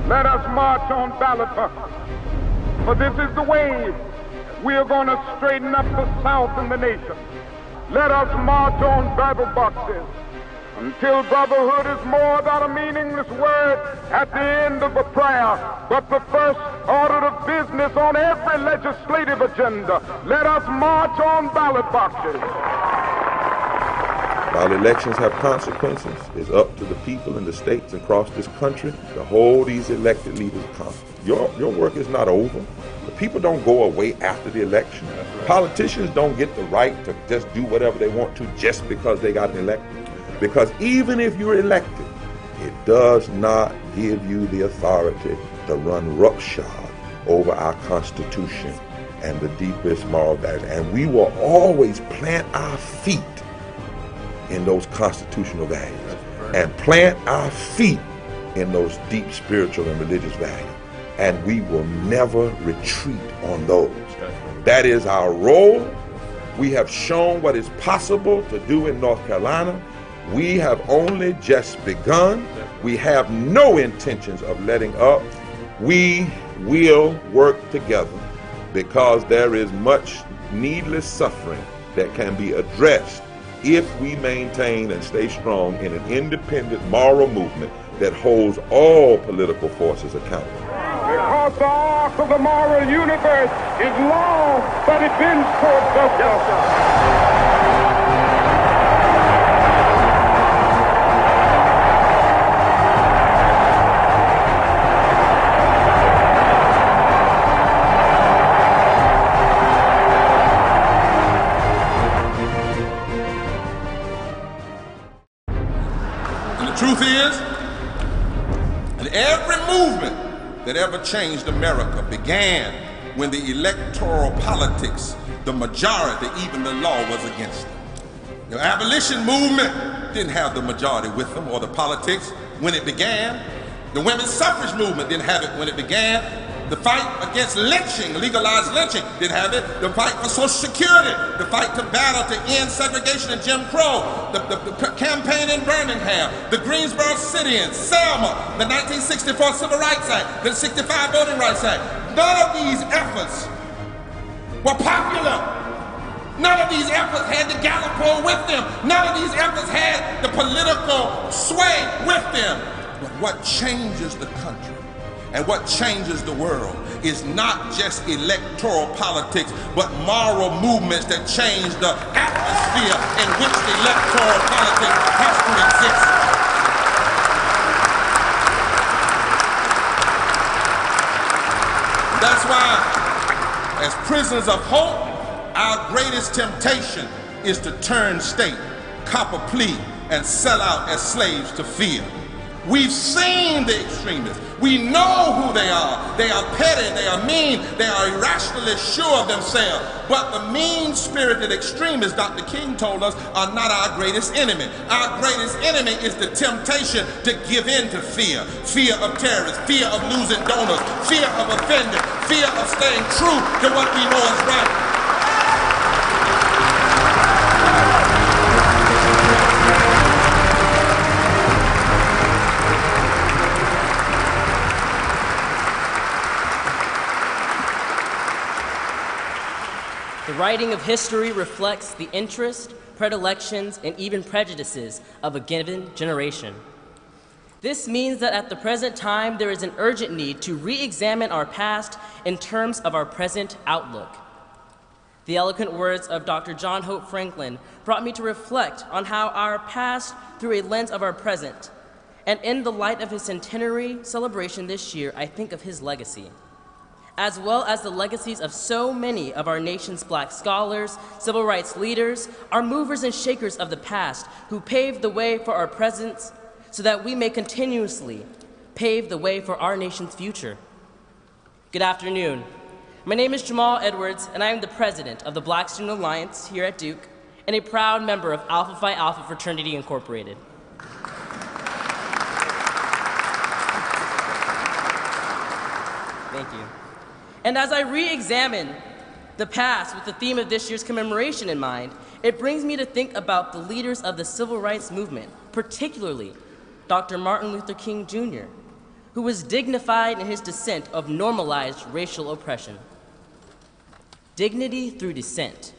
Let us march on ballot boxes. For this is the way we are going to straighten up the South and the nation. Let us march on ballot boxes until brotherhood is more than a meaningless word at the end of a prayer, but the first order of business on every legislative agenda. Let us march on ballot boxes. While elections have consequences, it's up to the people in the states and across this country to hold these elected leaders accountable. Your work is not over. The people don't go away after the election. Politicians don't get the right to just do whatever they want to just because they got elected. Because even if you're elected, it does not give you the authority to run roughshod over our Constitution and the deepest moral values. And we will always plant our feet in those constitutional values and plant our feet in those deep spiritual and religious values. And we will never retreat on those. That is our role. We have shown what is possible to do in North Carolina. We have only just begun. We have no intentions of letting up. We will work together because there is much needless suffering that can be addressed if we maintain and stay strong in an independent moral movement that holds all political forces accountable. Because the arc of the moral universe is long, but it bends toward justice. Truth is that every movement that ever changed America began when the electoral politics, the majority, even the law, was against them. The abolition movement didn't have the majority with them or the politics when it began. The women's suffrage movement didn't have it when it began. The fight against lynching, legalized lynching, didn't have it. The fight for Social Security, the fight to battle to end segregation and Jim Crow, the campaign in Birmingham, the Greensboro sit-ins, Selma, the 1964 Civil Rights Act, the 65 Voting Rights Act. None of these efforts were popular. None of these efforts had the Gallup poll with them. None of these efforts had the political sway with them. But what changes the country and what changes the world is not just electoral politics, but moral movements that change the atmosphere in which the electoral politics has to exist. That's why, as prisoners of hope, our greatest temptation is to turn state, cop a plea, and sell out as slaves to fear. We've seen the extremists. We know who they are. They are petty, they are mean, they are irrationally sure of themselves. But the mean-spirited extremists, Dr. King told us, are not our greatest enemy. Our greatest enemy is the temptation to give in to fear. Fear of terrorists, fear of losing donors, fear of offending, fear of staying true to what we know is right. The writing of history reflects the interests, predilections, and even prejudices of a given generation. This means that at the present time, there is an urgent need to re-examine our past in terms of our present outlook. The eloquent words of Dr. John Hope Franklin brought me to reflect on how our past through a lens of our present. And in the light of his centenary celebration this year, I think of his legacy, as well as the legacies of so many of our nation's Black scholars, civil rights leaders, our movers and shakers of the past who paved the way for our present so that we may continuously pave the way for our nation's future. Good afternoon. My name is Jamal Edwards, and I am the president of the Black Student Alliance here at Duke and a proud member of Alpha Phi Alpha Fraternity Incorporated. Thank you. And as I re-examine the past with the theme of this year's commemoration in mind, it brings me to think about the leaders of the civil rights movement, particularly Dr. Martin Luther King Jr., who was dignified in his dissent of normalized racial oppression. Dignity through dissent.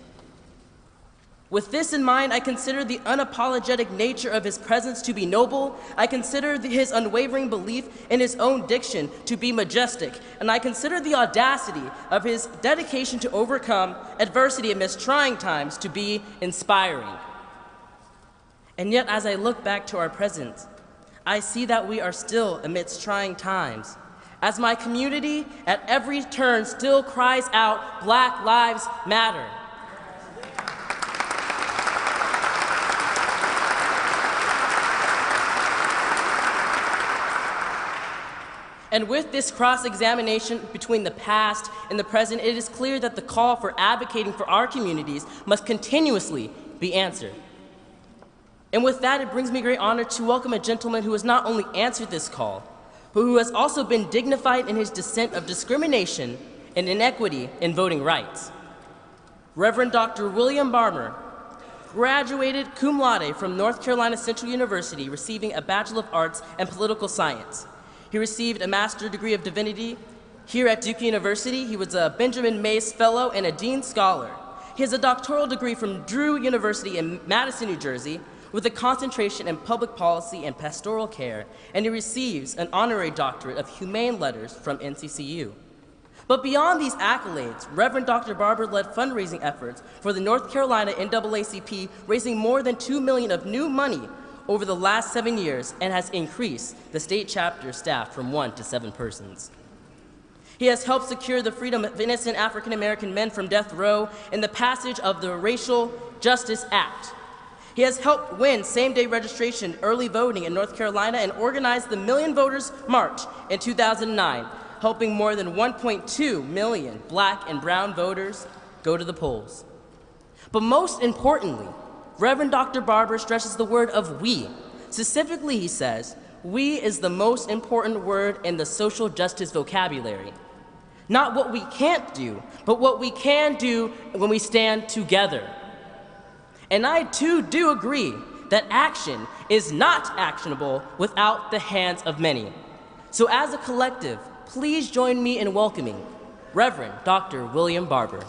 With this in mind, I consider the unapologetic nature of his presence to be noble. I consider his unwavering belief in his own diction to be majestic. And I consider the audacity of his dedication to overcome adversity amidst trying times to be inspiring. And yet, as I look back to our present, I see that we are still amidst trying times. As my community at every turn still cries out, Black Lives Matter. And with this cross-examination between the past and the present, it is clear that the call for advocating for our communities must continuously be answered. And with that, it brings me great honor to welcome a gentleman who has not only answered this call, but who has also been dignified in his dissent of discrimination and inequity in voting rights. Reverend Dr. William Barber graduated cum laude from North Carolina Central University, receiving a Bachelor of Arts in Political Science. He received a Master's degree of Divinity here at Duke University. He was a Benjamin Mays Fellow and a Dean Scholar. He has a doctoral degree from Drew University in Madison, New Jersey, with a concentration in public policy and pastoral care, and he receives an honorary doctorate of humane letters from NCCU. But beyond these accolades, Reverend Dr. Barber led fundraising efforts for the North Carolina NAACP, raising more than $2 million of new money over the last 7 years, and has increased the state chapter staff from 1 to 7 persons. He has helped secure the freedom of innocent African American men from death row in the passage of the Racial Justice Act. He has helped win same-day registration early voting in North Carolina and organized the Million Voters March in 2009, helping more than 1.2 million Black and brown voters go to the polls. But most importantly, Reverend Dr. Barber stresses the word of we. Specifically, he says, we is the most important word in the social justice vocabulary. Not what we can't do, but what we can do when we stand together. And I too do agree that action is not actionable without the hands of many. So as a collective, please join me in welcoming Reverend Dr. William Barber.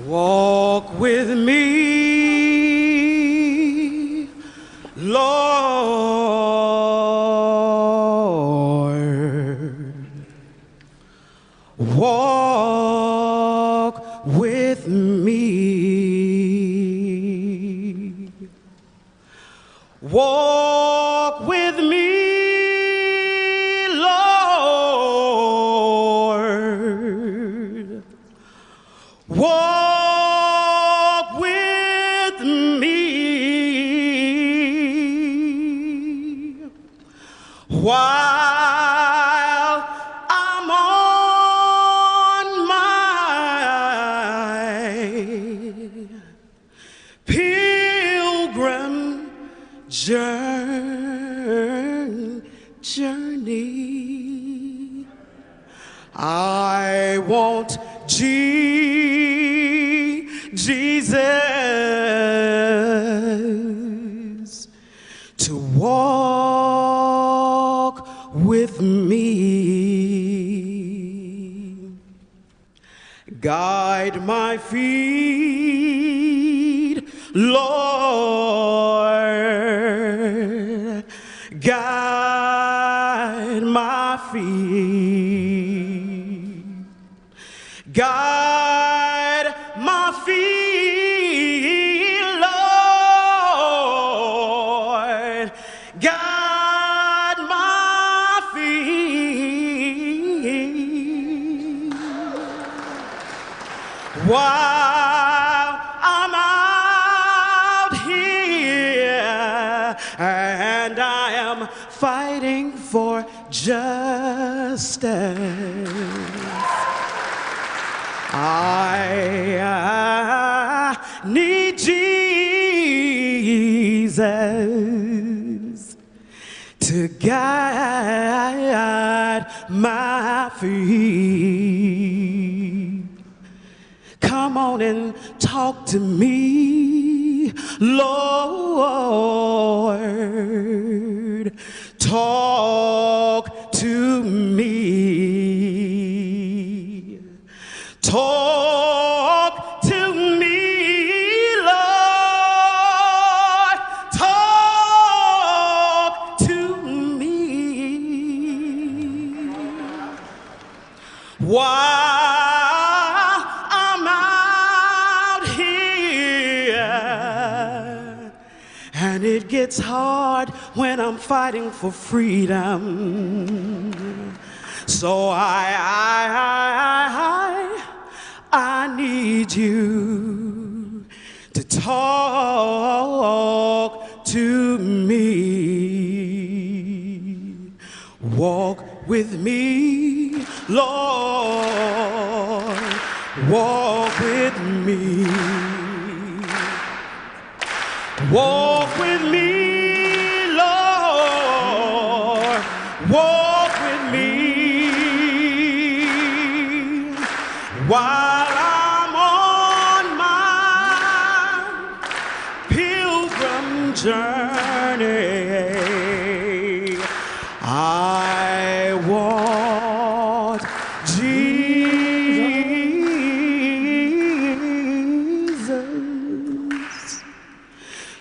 Walk with me, Lord. Walk with me. Walk with me, Lord. Walk with me while I'm on my pilgrim journey. I want Jesus to walk with me. Guide my feet, Lord. Guide my feet. Guide my feet, Lord. Guide my feet while I'm out here and I am fighting for justice. I need Jesus to guide my feet. Come on and talk to me, Lord. Talk to me. Talk to me, Lord. Talk to me. While I'm out here, and it gets hard when I'm fighting for freedom. So I need you to talk to me. Walk with me, Lord. Walk with me. Walk with me, Lord. Walk with me. While I'm on my pilgrim journey, I want Jesus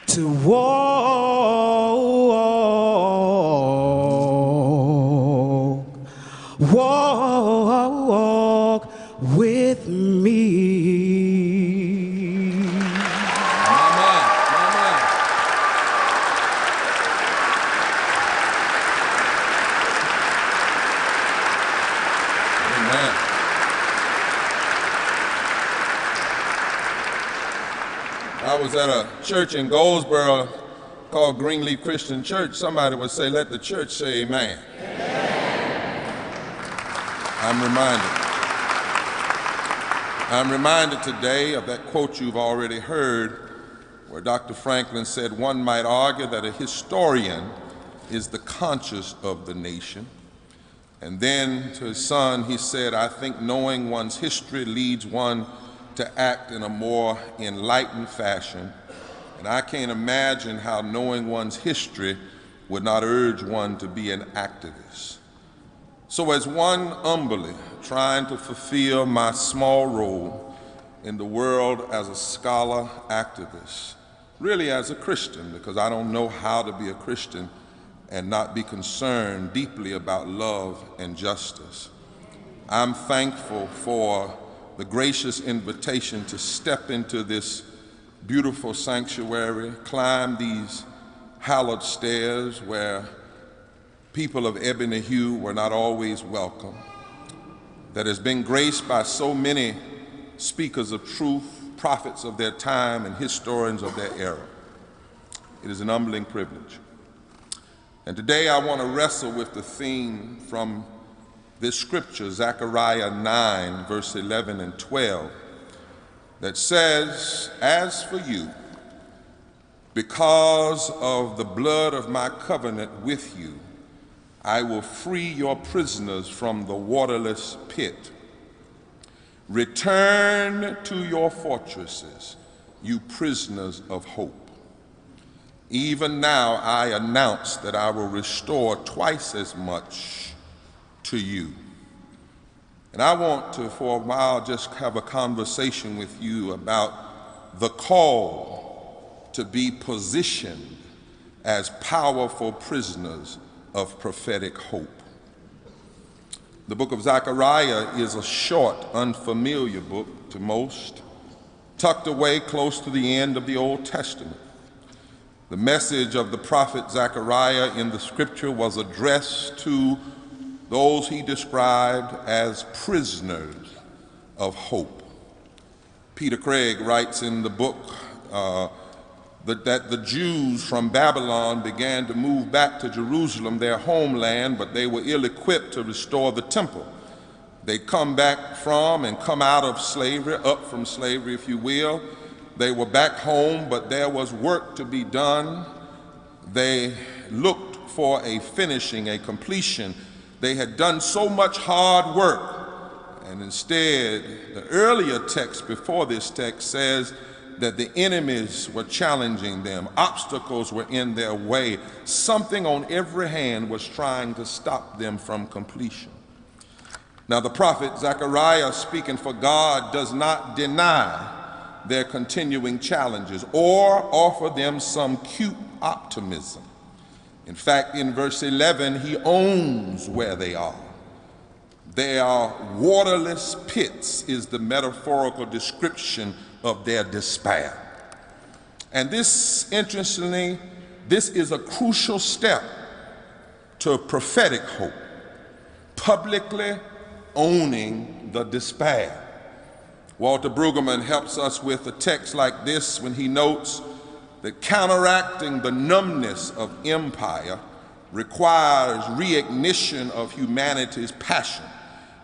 to walk with me. Amen. Amen. Amen. I was at a church in Goldsboro called Greenleaf Christian Church. Somebody would say, let the church say amen. I'm reminded today of that quote you've already heard, where Dr. Franklin said, one might argue that a historian is the conscience of the nation. And then to his son, he said, I think knowing one's history leads one to act in a more enlightened fashion. And I can't imagine how knowing one's history would not urge one to be an activist. So as one humbly trying to fulfill my small role in the world as a scholar activist, really as a Christian, because I don't know how to be a Christian and not be concerned deeply about love and justice. I'm thankful for the gracious invitation to step into this beautiful sanctuary, climb these hallowed stairs where people of ebony hue were not always welcome, that has been graced by so many speakers of truth, prophets of their time, and historians of their era. It is an humbling privilege. And today I want to wrestle with the theme from this scripture, Zechariah 9, verse 11 and 12, that says, as for you, because of the blood of my covenant with you, I will free your prisoners from the waterless pit. Return to your fortresses, you prisoners of hope. Even now I announce that I will restore twice as much to you. And I want to, for a while, just have a conversation with you about the call to be positioned as powerful prisoners of prophetic hope. The book of Zechariah is a short, unfamiliar book to most, tucked away close to the end of the Old Testament. The message of the prophet Zechariah in the scripture was addressed to those he described as prisoners of hope. Peter Craig writes in the book that the Jews from Babylon began to move back to Jerusalem, their homeland, but they were ill-equipped to restore the temple. They'd come back from and come out of slavery, up from slavery, if you will. They were back home, but there was work to be done. They looked for a finishing, a completion. They had done so much hard work, and instead, the earlier text before this text says that the enemies were challenging them, obstacles were in their way, something on every hand was trying to stop them from completion. Now the prophet Zechariah, speaking for God, does not deny their continuing challenges or offer them some cute optimism. In fact, in verse 11, he owns where they are. They are waterless pits is the metaphorical description of their despair. And this, interestingly, this is a crucial step to prophetic hope, publicly owning the despair. Walter Brueggemann helps us with a text like this when he notes that counteracting the numbness of empire requires reignition of humanity's passion,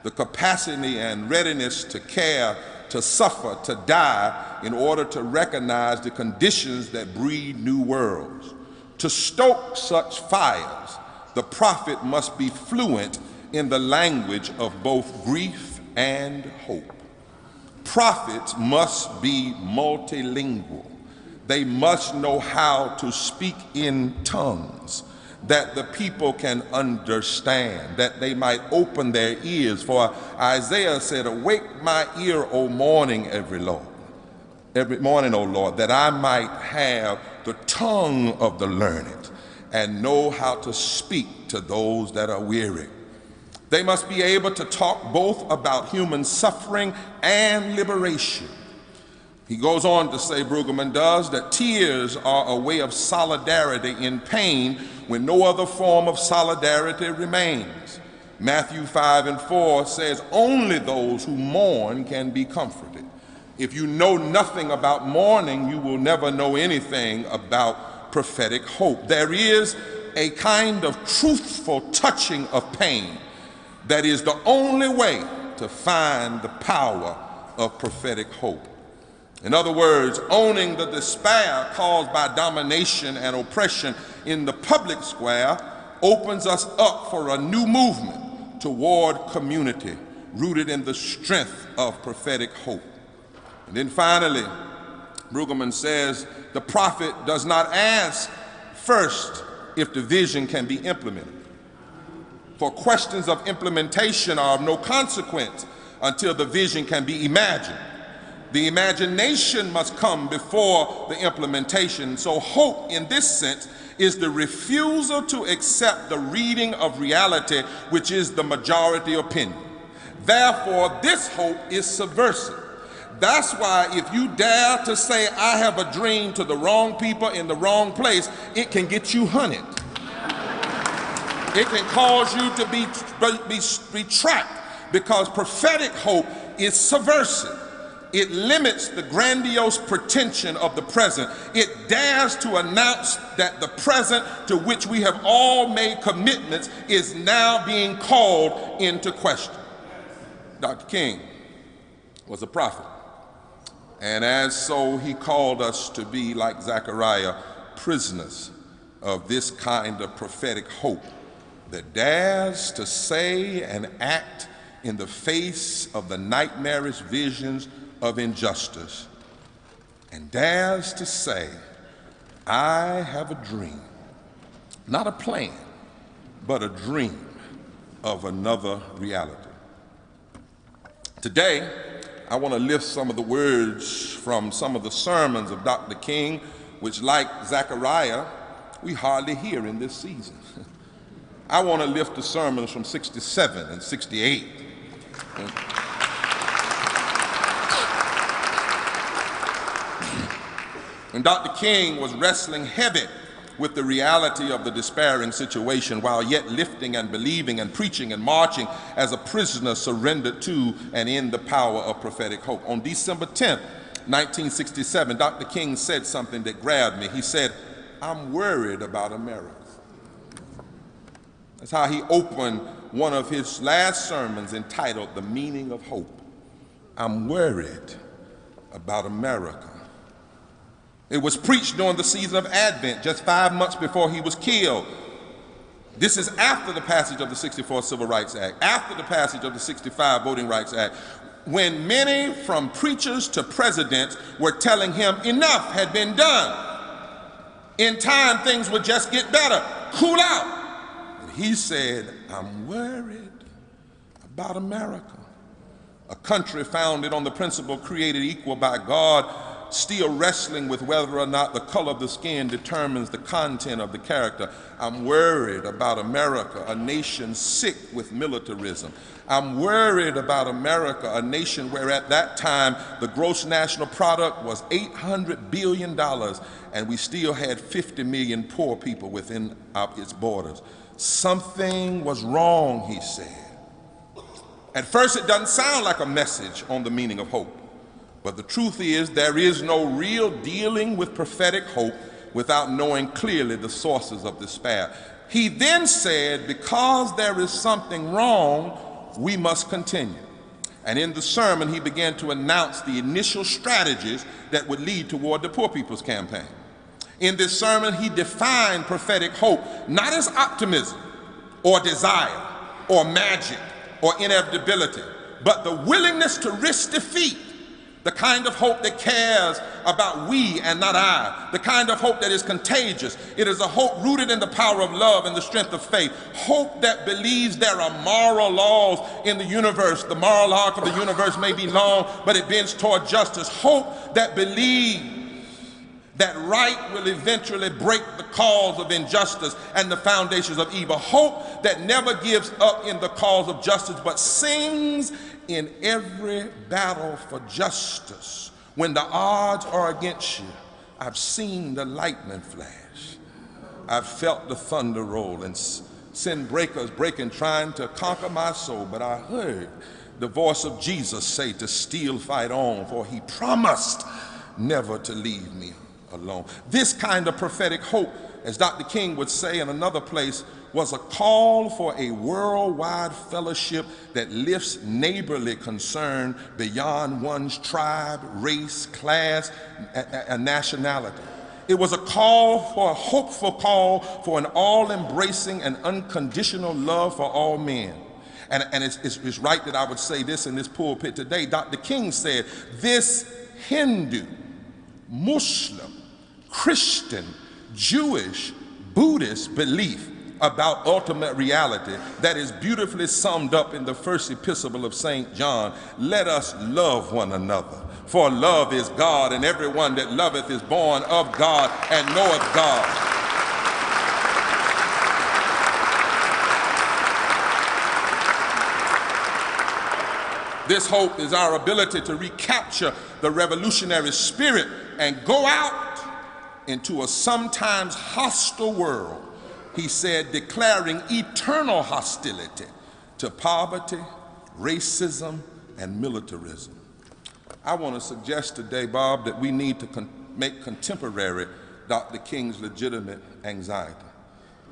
the capacity and readiness to care, to suffer, to die in order to recognize the conditions that breed new worlds. To stoke such fires, the prophet must be fluent in the language of both grief and hope. Prophets must be multilingual. They must know how to speak in tongues that the people can understand, that they might open their ears. For Isaiah said, "Awake my ear, O morning, every morning, O Lord, that I might have the tongue of the learned and know how to speak to those that are weary." They must be able to talk both about human suffering and liberation. He goes on to say, Brueggemann does, that tears are a way of solidarity in pain when no other form of solidarity remains. Matthew 5:4 says, only those who mourn can be comforted. If you know nothing about mourning, you will never know anything about prophetic hope. There is a kind of truthful touching of pain that is the only way to find the power of prophetic hope. In other words, owning the despair caused by domination and oppression in the public square opens us up for a new movement toward community rooted in the strength of prophetic hope. And then finally, Brueggemann says, the prophet does not ask first if the vision can be implemented. For questions of implementation are of no consequence until the vision can be imagined. The imagination must come before the implementation. So hope in this sense is the refusal to accept the reading of reality, which is the majority opinion. Therefore, this hope is subversive. That's why if you dare to say, I have a dream to the wrong people in the wrong place, it can get you hunted. It can cause you to be trapped, because prophetic hope is subversive. It limits the grandiose pretension of the present. It dares to announce that the present to which we have all made commitments is now being called into question. Dr. King was a prophet, and as so he called us to be, like Zechariah, prisoners of this kind of prophetic hope that dares to say and act in the face of the nightmarish visions of injustice, and dares to say, I have a dream, not a plan, but a dream of another reality. Today, I want to lift some of the words from some of the sermons of Dr. King, which, like Zechariah, we hardly hear in this season. I want to lift the sermons from 67 and 68. And Dr. King was wrestling heavy with the reality of the despairing situation, while yet lifting and believing and preaching and marching as a prisoner surrendered to and in the power of prophetic hope. On December 10th, 1967, Dr. King said something that grabbed me. He said, I'm worried about America. That's how he opened one of his last sermons entitled The Meaning of Hope. I'm worried about America. It was preached during the season of Advent, just 5 months before he was killed. This is after the passage of the 64 Civil Rights Act, after the passage of the 65 Voting Rights Act, when many, from preachers to presidents, were telling him enough had been done. In time, things would just get better. Cool out. And he said, I'm worried about America, a country founded on the principle created equal by God, still wrestling with whether or not the color of the skin determines the content of the character. I'm worried about America, a nation sick with militarism. I'm worried about America, a nation where at that time the gross national product was $800 billion and we still had 50 million poor people within its borders. Something was wrong, he said. At first it doesn't sound like a message on the meaning of hope. But the truth is, there is no real dealing with prophetic hope without knowing clearly the sources of despair. He then said, because there is something wrong, we must continue. And in the sermon, he began to announce the initial strategies that would lead toward the Poor People's Campaign. In this sermon, he defined prophetic hope not as optimism or desire or magic or inevitability, but the willingness to risk defeat. The kind of hope that cares about we and not I. The kind of hope that is contagious. It is a hope rooted in the power of love and the strength of faith. Hope that believes there are moral laws in the universe. The moral arc of the universe may be long, but it bends toward justice. Hope that believes that right will eventually break the cause of injustice and the foundations of evil. Hope that never gives up in the cause of justice, but sings in every battle for justice. When the odds are against you, I've seen the lightning flash. I've felt the thunder roll and sin breakers breaking, trying to conquer my soul. But I heard the voice of Jesus say to still fight on, for he promised never to leave me alone. This kind of prophetic hope, as Dr. King would say in another place, was a call for a worldwide fellowship that lifts neighborly concern beyond one's tribe, race, class, and nationality. It was a call for a hopeful call for an all-embracing and unconditional love for all men. And it's right that I would say this in this pulpit today. Dr. King said, this Hindu, Muslim, Christian, Jewish, Buddhist belief about ultimate reality that is beautifully summed up in the first epistle of St. John. Let us love one another, for love is God, and everyone that loveth is born of God and knoweth God. This hope is our ability to recapture the revolutionary spirit and go out into a sometimes hostile world, he said, declaring eternal hostility to poverty, racism, and militarism. I want to suggest today, Bob, that we need to make contemporary Dr. King's legitimate anxiety.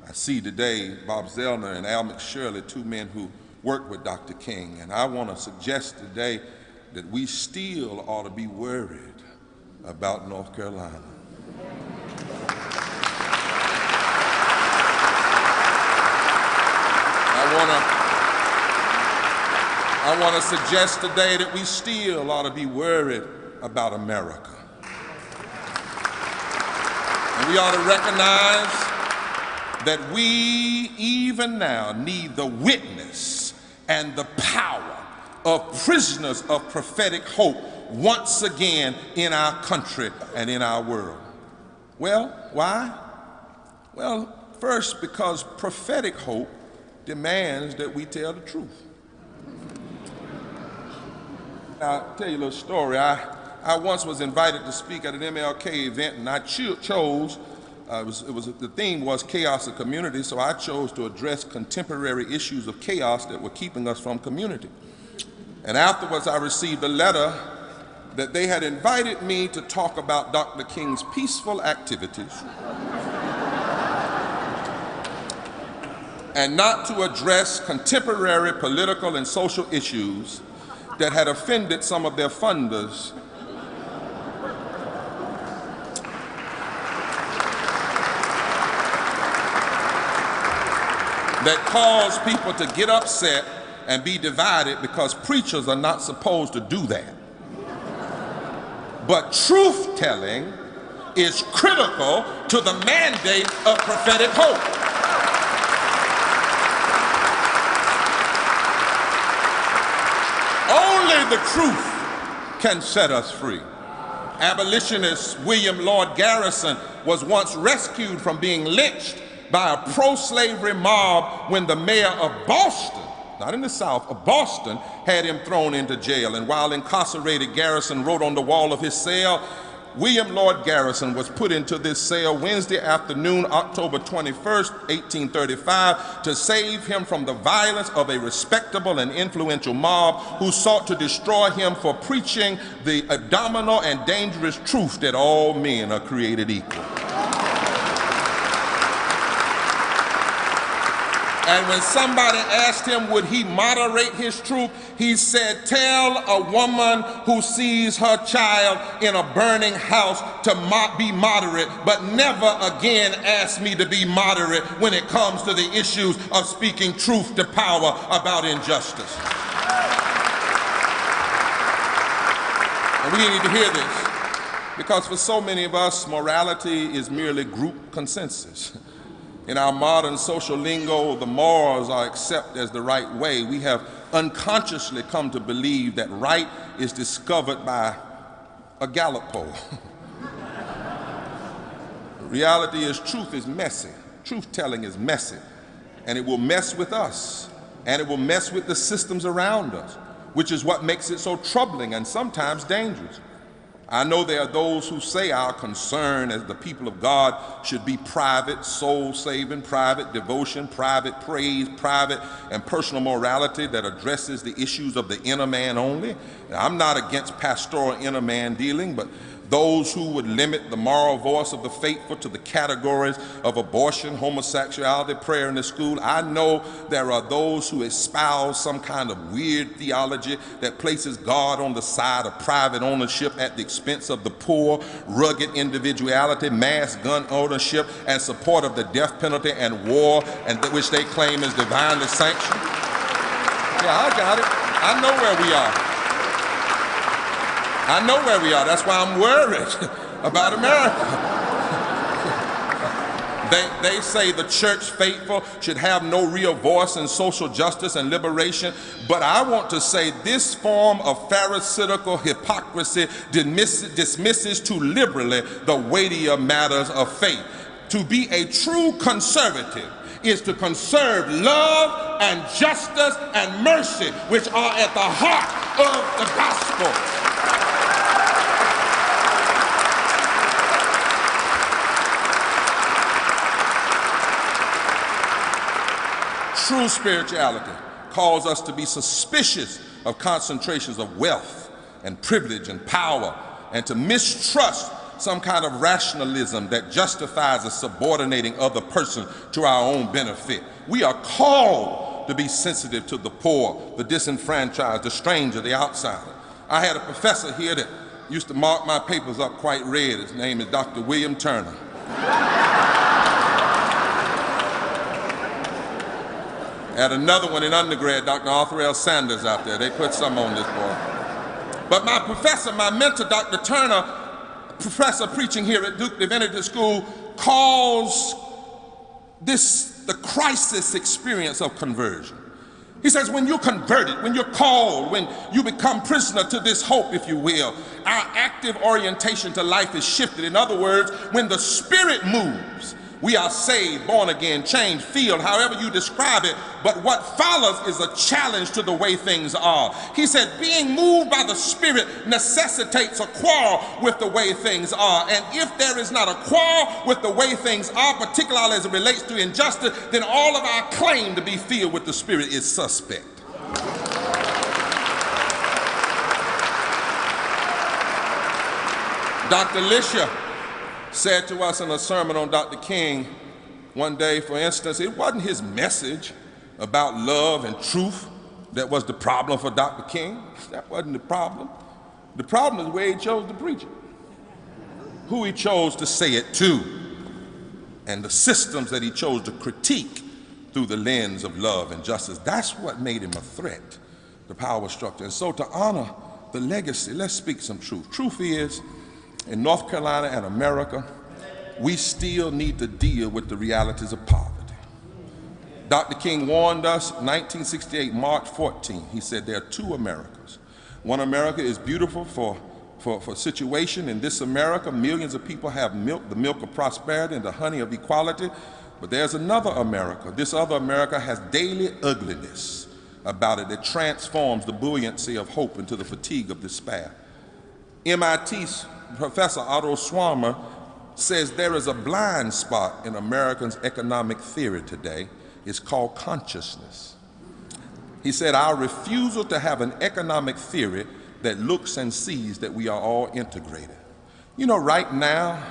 I see today Bob Zellner and Al McShirley, two men who worked with Dr. King, and I want to suggest today that we still ought to be worried about North Carolina. I want to suggest today that we still ought to be worried about America. And we ought to recognize that we even now need the witness and the power of prisoners of prophetic hope once again in our country and in our world. Well, why? Well, first, because prophetic hope demands that we tell the truth. I'll tell you a little story. I once was invited to speak at an MLK event, and I chose, the theme was chaos of community, so I chose to address contemporary issues of chaos that were keeping us from community. And afterwards, I received a letter that they had invited me to talk about Dr. King's peaceful activities and not to address contemporary political and social issues that had offended some of their funders that cause people to get upset and be divided, because preachers are not supposed to do that. But truth-telling is critical to the mandate of prophetic hope. Only the truth can set us free. Abolitionist William Lloyd Garrison was once rescued from being lynched by a pro-slavery mob when the mayor of Boston, not in the South, of Boston, had him thrown into jail. And while incarcerated, Garrison wrote on the wall of his cell, William Lloyd Garrison was put into this cell Wednesday afternoon, October 21st, 1835, to save him from the violence of a respectable and influential mob who sought to destroy him for preaching the abominable and dangerous truth that all men are created equal. And when somebody asked him would he moderate his truth, he said, "Tell a woman who sees her child in a burning house to be moderate, but never again ask me to be moderate when it comes to the issues of speaking truth to power about injustice." And we need to hear this, because for so many of us, morality is merely group consensus. In our modern social lingo, the morals are accepted as the right way. We have unconsciously come to believe that right is discovered by a Gallup poll. The reality is truth is messy. Truth-telling is messy, and it will mess with us, and it will mess with the systems around us, which is what makes it so troubling and sometimes dangerous. I know there are those who say our concern as the people of God should be private, soul-saving, private devotion, private praise, private and personal morality that addresses the issues of the inner man only. Now, I'm not against pastoral inner man dealing, but those who would limit the moral voice of the faithful to the categories of abortion, homosexuality, prayer in the school. I know there are those who espouse some kind of weird theology that places God on the side of private ownership at the expense of the poor, rugged individuality, mass gun ownership, and support of the death penalty and war, and which they claim is divinely sanctioned. Yeah, I got it. I know where we are. I know where we are. That's why I'm worried about America. They say the church faithful should have no real voice in social justice and liberation, but I want to say this form of pharisaical hypocrisy dismisses too liberally the weightier matters of faith. To be a true conservative is to conserve love and justice and mercy, which are at the heart of the gospel. True spirituality calls us to be suspicious of concentrations of wealth and privilege and power, and to mistrust some kind of rationalism that justifies us subordinating other person to our own benefit. We are called to be sensitive to the poor, the disenfranchised, the stranger, the outsider. I had a professor here that used to mark my papers up quite red. His name is Dr. William Turner. Had another one in undergrad, Dr. Arthur L. Sanders out there. They put some on this boy. But my professor, my mentor, Dr. Turner, professor preaching here at Duke Divinity School, calls this the crisis experience of conversion. He says, when you're converted, when you're called, when you become prisoner to this hope, if you will, our active orientation to life is shifted. In other words, when the Spirit moves, we are saved, born again, changed, filled, however you describe it, but what follows is a challenge to the way things are. He said, being moved by the Spirit necessitates a quarrel with the way things are. And if there is not a quarrel with the way things are, particularly as it relates to injustice, then all of our claim to be filled with the Spirit is suspect. Dr. Lisha said to us in a sermon on Dr. King One day, for instance, it wasn't his message about love and truth that was the problem for Dr. King. That wasn't the problem. The problem is where he chose to preach it, who he chose to say it to, and the systems that he chose to critique through the lens of love and justice. That's what made him a threat, the power structure. And so to honor the legacy, let's speak some truth. Truth is, in North Carolina and America, we still need to deal with the realities of poverty. Dr. King warned us, 1968, March 14. He said there are two Americas. One America is beautiful for situation. In this America, millions of people have milk, the milk of prosperity and the honey of equality. But there's another America. This other America has daily ugliness about it that transforms the buoyancy of hope into the fatigue of despair. MIT's Professor Otto Schwammer says there is a blind spot in Americans' economic theory today. It's called consciousness. He said our refusal to have an economic theory that looks and sees that we are all integrated. You know, right now,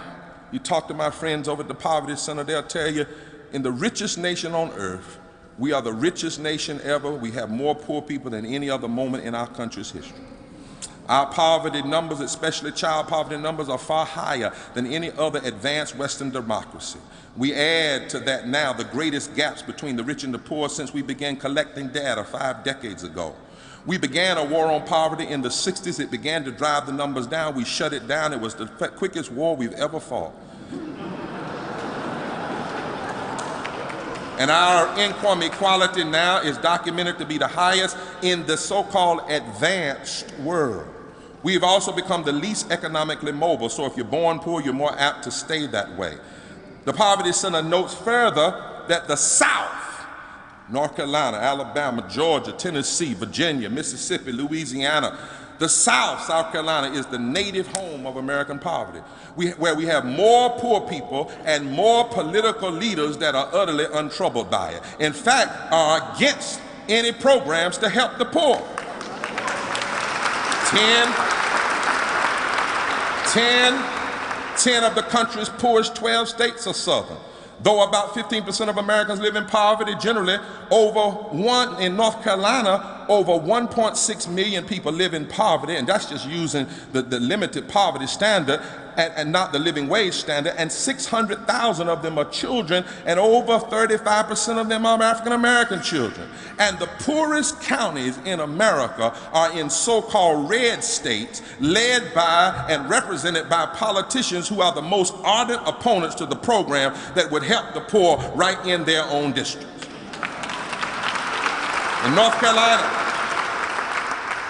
you talk to my friends over at the Poverty Center, they'll tell you, in the richest nation on earth, we are the richest nation ever. We have more poor people than any other moment in our country's history. Our poverty numbers, especially child poverty numbers, are far higher than any other advanced Western democracy. We add to that now the greatest gaps between the rich and the poor since we began collecting data 5 decades ago. We began a war on poverty in the 60s. It began to drive the numbers down. We shut it down. It was the quickest war we've ever fought. And our income equality now is documented to be the highest in the so-called advanced world. We've also become the least economically mobile, so if you're born poor, you're more apt to stay that way. The Poverty Center notes further that the South, North Carolina, Alabama, Georgia, Tennessee, Virginia, Mississippi, Louisiana, the South, South Carolina, is the native home of American poverty, where we have more poor people and more political leaders that are utterly untroubled by it. In fact, are against any programs to help the poor. 10 of the country's poorest 12 states are Southern. Though about 15% of Americans live in poverty, generally in North Carolina, over 1.6 million people live in poverty, and that's just using the limited poverty standard and not the living wage standard, and 600,000 of them are children, and over 35% of them are African-American children. And the poorest counties in America are in so-called red states, led by and represented by politicians who are the most ardent opponents to the program that would help the poor right in their own districts. In North Carolina,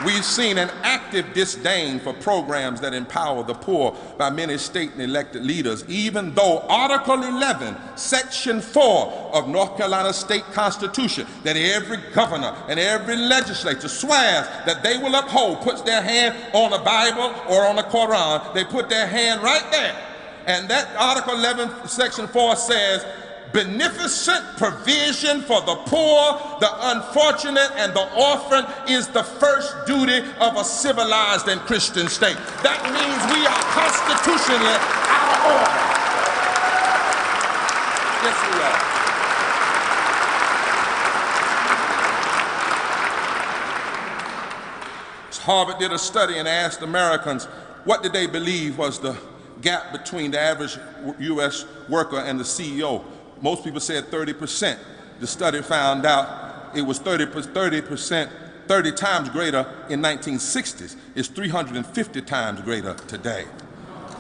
we've seen an active disdain for programs that empower the poor by many state and elected leaders, even though Article 11, Section 4 of North Carolina State Constitution, that every governor and every legislature swears that they will uphold, puts their hand on the Bible or on the Quran, they put their hand right there. And that Article 11, Section 4 says, beneficent provision for the poor, the unfortunate, and the orphan is the first duty of a civilized and Christian state. That means we are constitutionally out of order. Yes, we are. Harvard did a study and asked Americans what did they believe was the gap between the average U.S. worker and the CEO. Most people said 30%. The study found out it was 30 times greater in 1960s. It's 350 times greater today.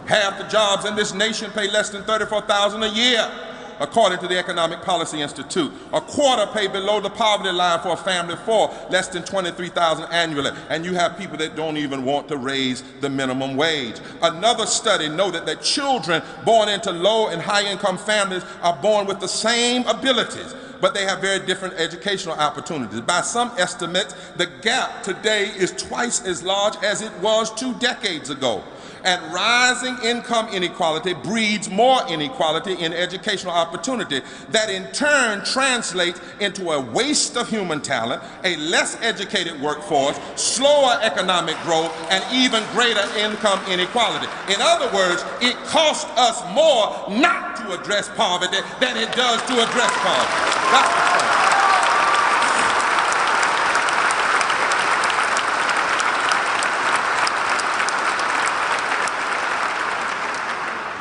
Half the jobs in this nation pay less than $34,000 a year, according to the Economic Policy Institute. A quarter pay below the poverty line for a family of 4, less than $23,000 annually. And you have people that don't even want to raise the minimum wage. Another study noted that children born into low and high income families are born with the same abilities, but they have very different educational opportunities. By some estimates, the gap today is twice as large as it was 2 decades ago. And rising income inequality breeds more inequality in educational opportunity that in turn translates into a waste of human talent, a less educated workforce, slower economic growth, and even greater income inequality. In other words, it costs us more not to address poverty than it does to address poverty. That's the point.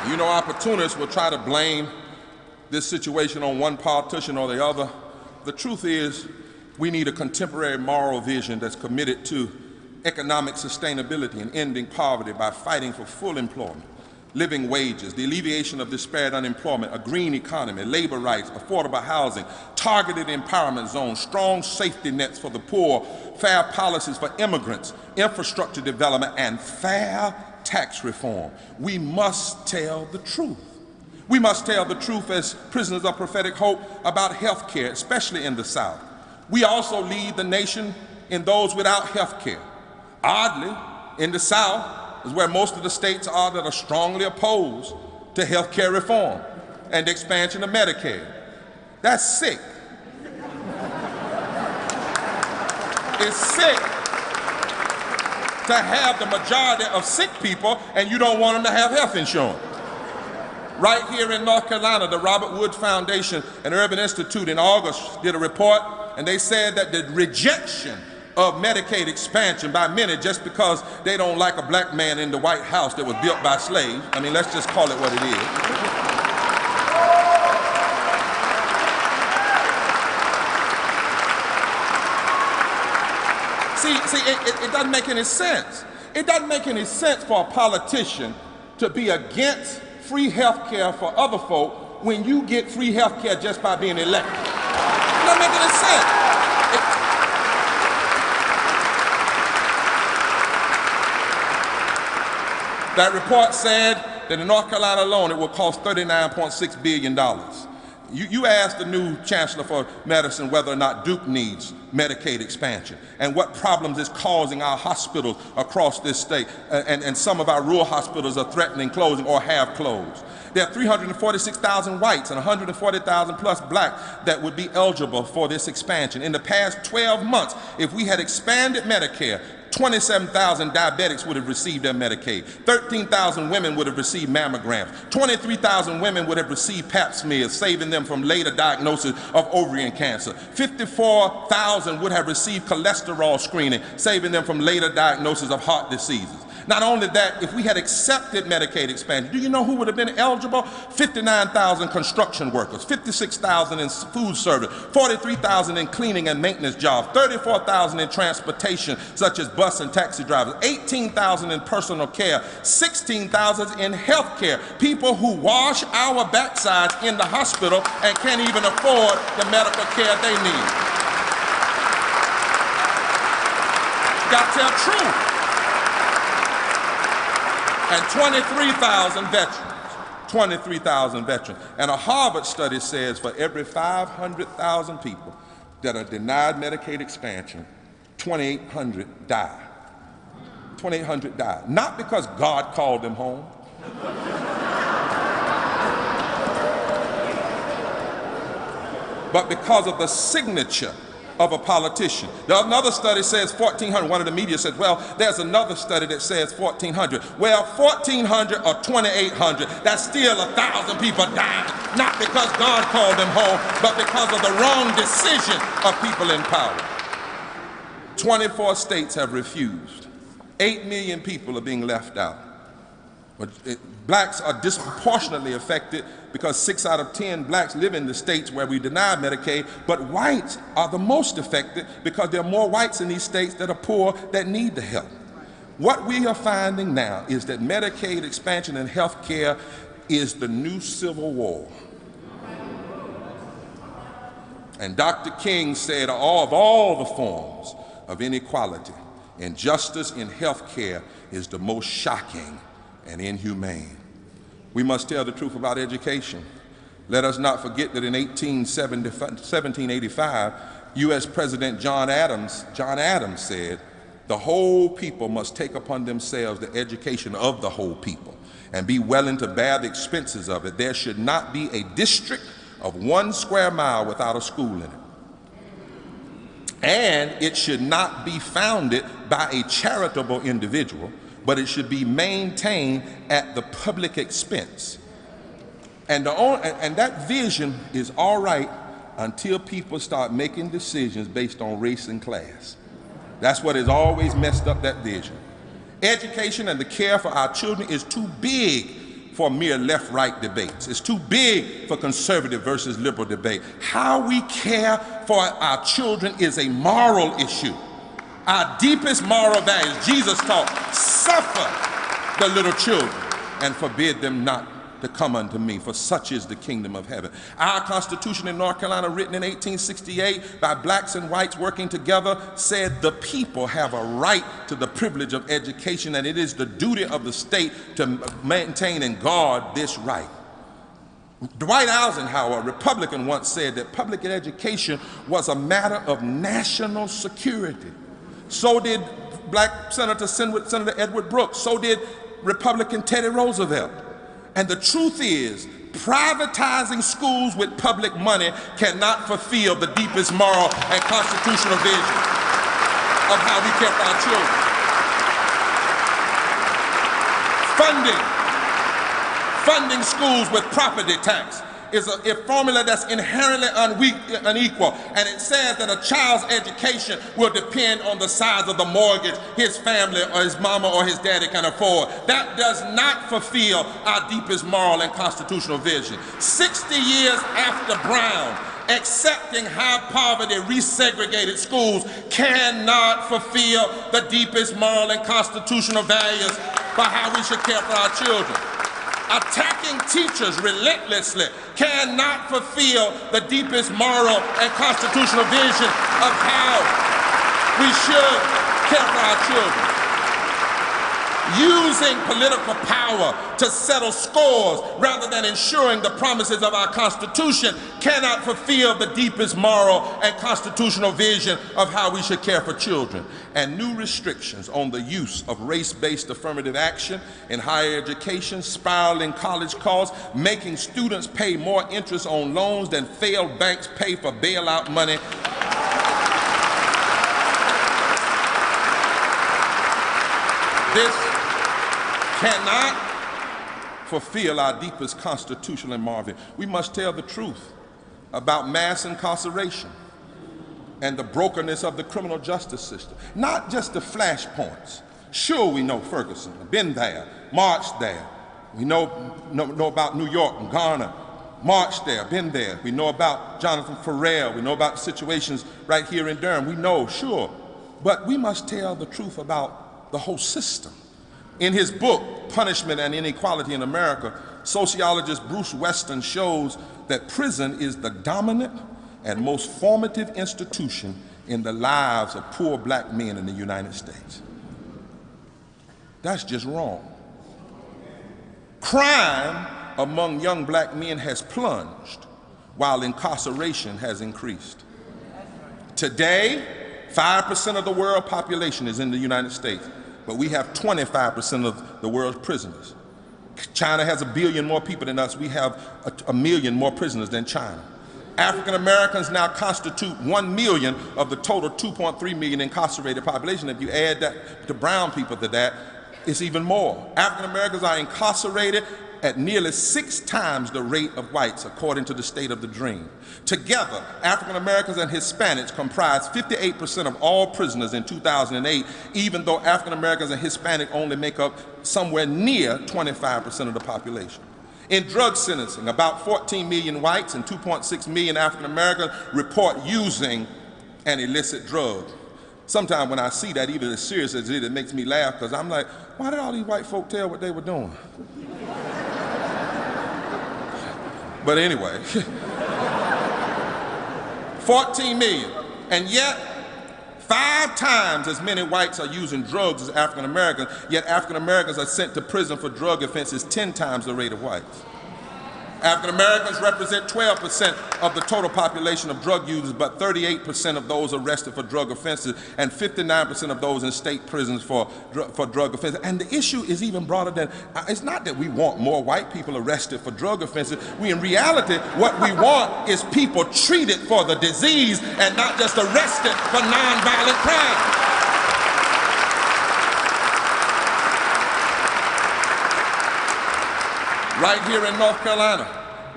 You know, opportunists will try to blame this situation on one politician or the other. The truth is, we need a contemporary moral vision that's committed to economic sustainability and ending poverty by fighting for full employment, living wages, the alleviation of disparate unemployment, a green economy, labor rights, affordable housing, targeted empowerment zones, strong safety nets for the poor, fair policies for immigrants, infrastructure development, and fair tax reform. We must tell the truth. We must tell the truth as prisoners of prophetic hope about health care, especially in the South. We also lead the nation in those without health care. Oddly, in the South is where most of the states are that are strongly opposed to health care reform and the expansion of Medicaid. That's sick. It's sick to have the majority of sick people and you don't want them to have health insurance. Right here in North Carolina, the Robert Wood Foundation and Urban Institute in August did a report, and they said that the rejection of Medicaid expansion by many just because they don't like a black man in the White House that was built by slaves. I mean, let's just call it what it is. See, it doesn't make any sense. It doesn't make any sense for a politician to be against free health care for other folk when you get free health care just by being elected. It doesn't make any sense. That report said that in North Carolina alone it will cost $39.6 billion. You asked the new Chancellor for Medicine whether or not Duke needs Medicaid expansion and what problems it's causing our hospitals across this state, and some of our rural hospitals are threatening closing or have closed. There are 346,000 whites and 140,000 plus black that would be eligible for this expansion. In the past 12 months, if we had expanded Medicare, 27,000 diabetics would have received their Medicaid. 13,000 women would have received mammograms. 23,000 women would have received pap smears, saving them from later diagnosis of ovarian cancer. 54,000 would have received cholesterol screening, saving them from later diagnosis of heart diseases. Not only that, if we had accepted Medicaid expansion, do you know who would have been eligible? 59,000 construction workers, 56,000 in food service, 43,000 in cleaning and maintenance jobs, 34,000 in transportation, such as bus and taxi drivers, 18,000 in personal care, 16,000 in health care, people who wash our backsides in the hospital and can't even afford the medical care they need. Got to tell the truth. And 23,000 veterans. And a Harvard study says for every 500,000 people that are denied Medicaid expansion, 2,800 die. 2,800 die. Not because God called them home. But because of the signature of a politician. Another study says 1,400. One of the media said, well, there's another study that says 1,400. Well, 1,400 or 2,800, that's still 1,000 people dying. Not because God called them home, but because of the wrong decision of people in power. 24 states have refused. 8 million people are being left out. But blacks are disproportionately affected because 6 out of 10 blacks live in the states where we deny Medicaid, but whites are the most affected because there are more whites in these states that are poor that need the help. What we are finding now is that Medicaid expansion and health care is the new civil war. And Dr. King said of all the forms of inequality, injustice in health care is the most shocking and inhumane. We must tell the truth about education. Let us not forget that in 1785, U.S. President John Adams said, The whole people must take upon themselves the education of the whole people and be willing to bear the expenses of it. There should not be a district of 1 square mile without a school in it. And it should not be founded by a charitable individual, but it should be maintained at the public expense. And that vision is all right until people start making decisions based on race and class. That's what has always messed up that vision. Education and the care for our children is too big for mere left-right debates. It's too big for conservative versus liberal debate. How we care for our children is a moral issue. Our deepest moral values, Jesus taught, suffer the little children and forbid them not to come unto me, for such is the kingdom of heaven. Our Constitution in North Carolina, written in 1868 by blacks and whites working together, said the people have a right to the privilege of education, and it is the duty of the state to maintain and guard this right. Dwight Eisenhower, a Republican, once said that public education was a matter of national security. So did black Senator Edward Brooks. So did Republican Teddy Roosevelt. And the truth is, privatizing schools with public money cannot fulfill the deepest moral and constitutional vision of how we care for our children. Funding schools with property tax is a formula that's inherently unequal, and it says that a child's education will depend on the size of the mortgage his family or his mama or his daddy can afford. That does not fulfill our deepest moral and constitutional vision. 60 years after Brown, accepting high poverty, resegregated schools cannot fulfill the deepest moral and constitutional values for how we should care for our children. Attacking teachers relentlessly cannot fulfill the deepest moral and constitutional vision of how we should care for our children. Using political power to settle scores rather than ensuring the promises of our Constitution cannot fulfill the deepest moral and constitutional vision of how we should care for children. And new restrictions on the use of race-based affirmative action in higher education, spiraling college costs, making students pay more interest on loans than failed banks pay for bailout money. This cannot fulfill our deepest constitutional and moral. We must tell the truth about mass incarceration and the brokenness of the criminal justice system, not just the flashpoints. Sure, we know Ferguson, been there, marched there. We know about New York and Garner, marched there, been there. We know about Jonathan Farrell. We know about situations right here in Durham. We know, sure. But we must tell the truth about the whole system. In his book, Punishment and Inequality in America, sociologist Bruce Weston shows that prison is the dominant and most formative institution in the lives of poor black men in the United States. That's just wrong. Crime among young black men has plunged while incarceration has increased. Today, 5% of the world population is in the United States, but we have 25% of the world's prisoners. China has 1 billion more people than us. We have 1 million more prisoners than China. African Americans now constitute 1 million of the total 2.3 million incarcerated population. If you add that to brown people to that, it's even more. African Americans are incarcerated at nearly 6 times the rate of whites, according to the State of the Dream. Together, African Americans and Hispanics comprise 58% of all prisoners in 2008, even though African Americans and Hispanic only make up somewhere near 25% of the population. In drug sentencing, about 14 million whites and 2.6 million African Americans report using an illicit drug. Sometimes when I see that, even as serious as it makes me laugh, because I'm like, why did all these white folk tell what they were doing? But anyway, 14 million, and yet 5 times as many whites are using drugs as African Americans, yet African Americans are sent to prison for drug offenses 10 times the rate of whites. African Americans represent 12% of the total population of drug users, but 38% of those arrested for drug offenses and 59% of those in state prisons for drug offenses. And the issue is even broader than, it's not that we want more white people arrested for drug offenses. In reality, what we want is people treated for the disease and not just arrested for nonviolent crime. Right here in North Carolina,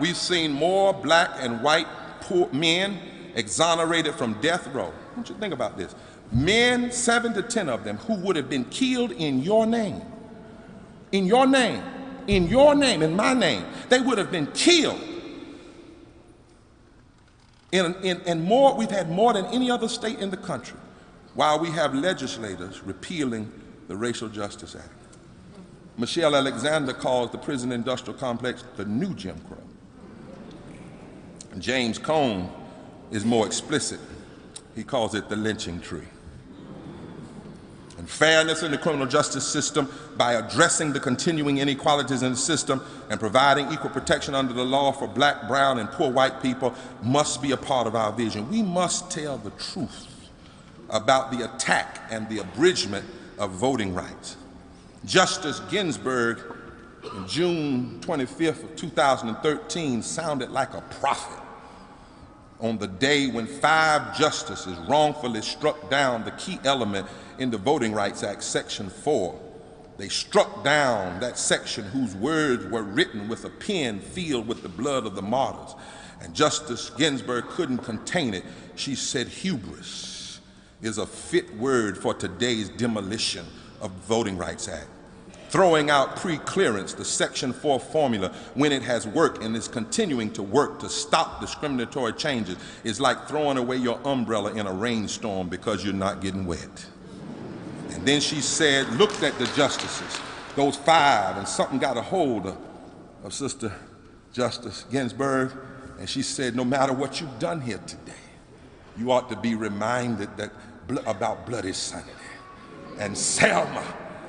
we've seen more black and white poor men exonerated from death row. I want you to think about this. Men, 7 to 10 of them, who would have been killed in your name, in your name, in your name, in my name, they would have been killed. In more, we've had more than any other state in the country, while we have legislators repealing the Racial Justice Act. Michelle Alexander calls the prison industrial complex the new Jim Crow. And James Cone is more explicit. He calls it the lynching tree. And fairness in the criminal justice system, by addressing the continuing inequalities in the system and providing equal protection under the law for black, brown, and poor white people, must be a part of our vision. We must tell the truth about the attack and the abridgment of voting rights. Justice Ginsburg, on June 25th of 2013, sounded like a prophet on the day when 5 justices wrongfully struck down the key element in the Voting Rights Act, Section 4. They struck down that section whose words were written with a pen filled with the blood of the martyrs. And Justice Ginsburg couldn't contain it. She said, hubris is a fit word for today's demolition of the Voting Rights Act. Throwing out pre-clearance, the Section 4 formula, when it has worked and is continuing to work to stop discriminatory changes, is like throwing away your umbrella in a rainstorm because you're not getting wet. And then she said, looked at the justices, those 5, and something got a hold of Sister Justice Ginsburg, and she said, no matter what you've done here today, you ought to be reminded about Bloody Sunday and Selma,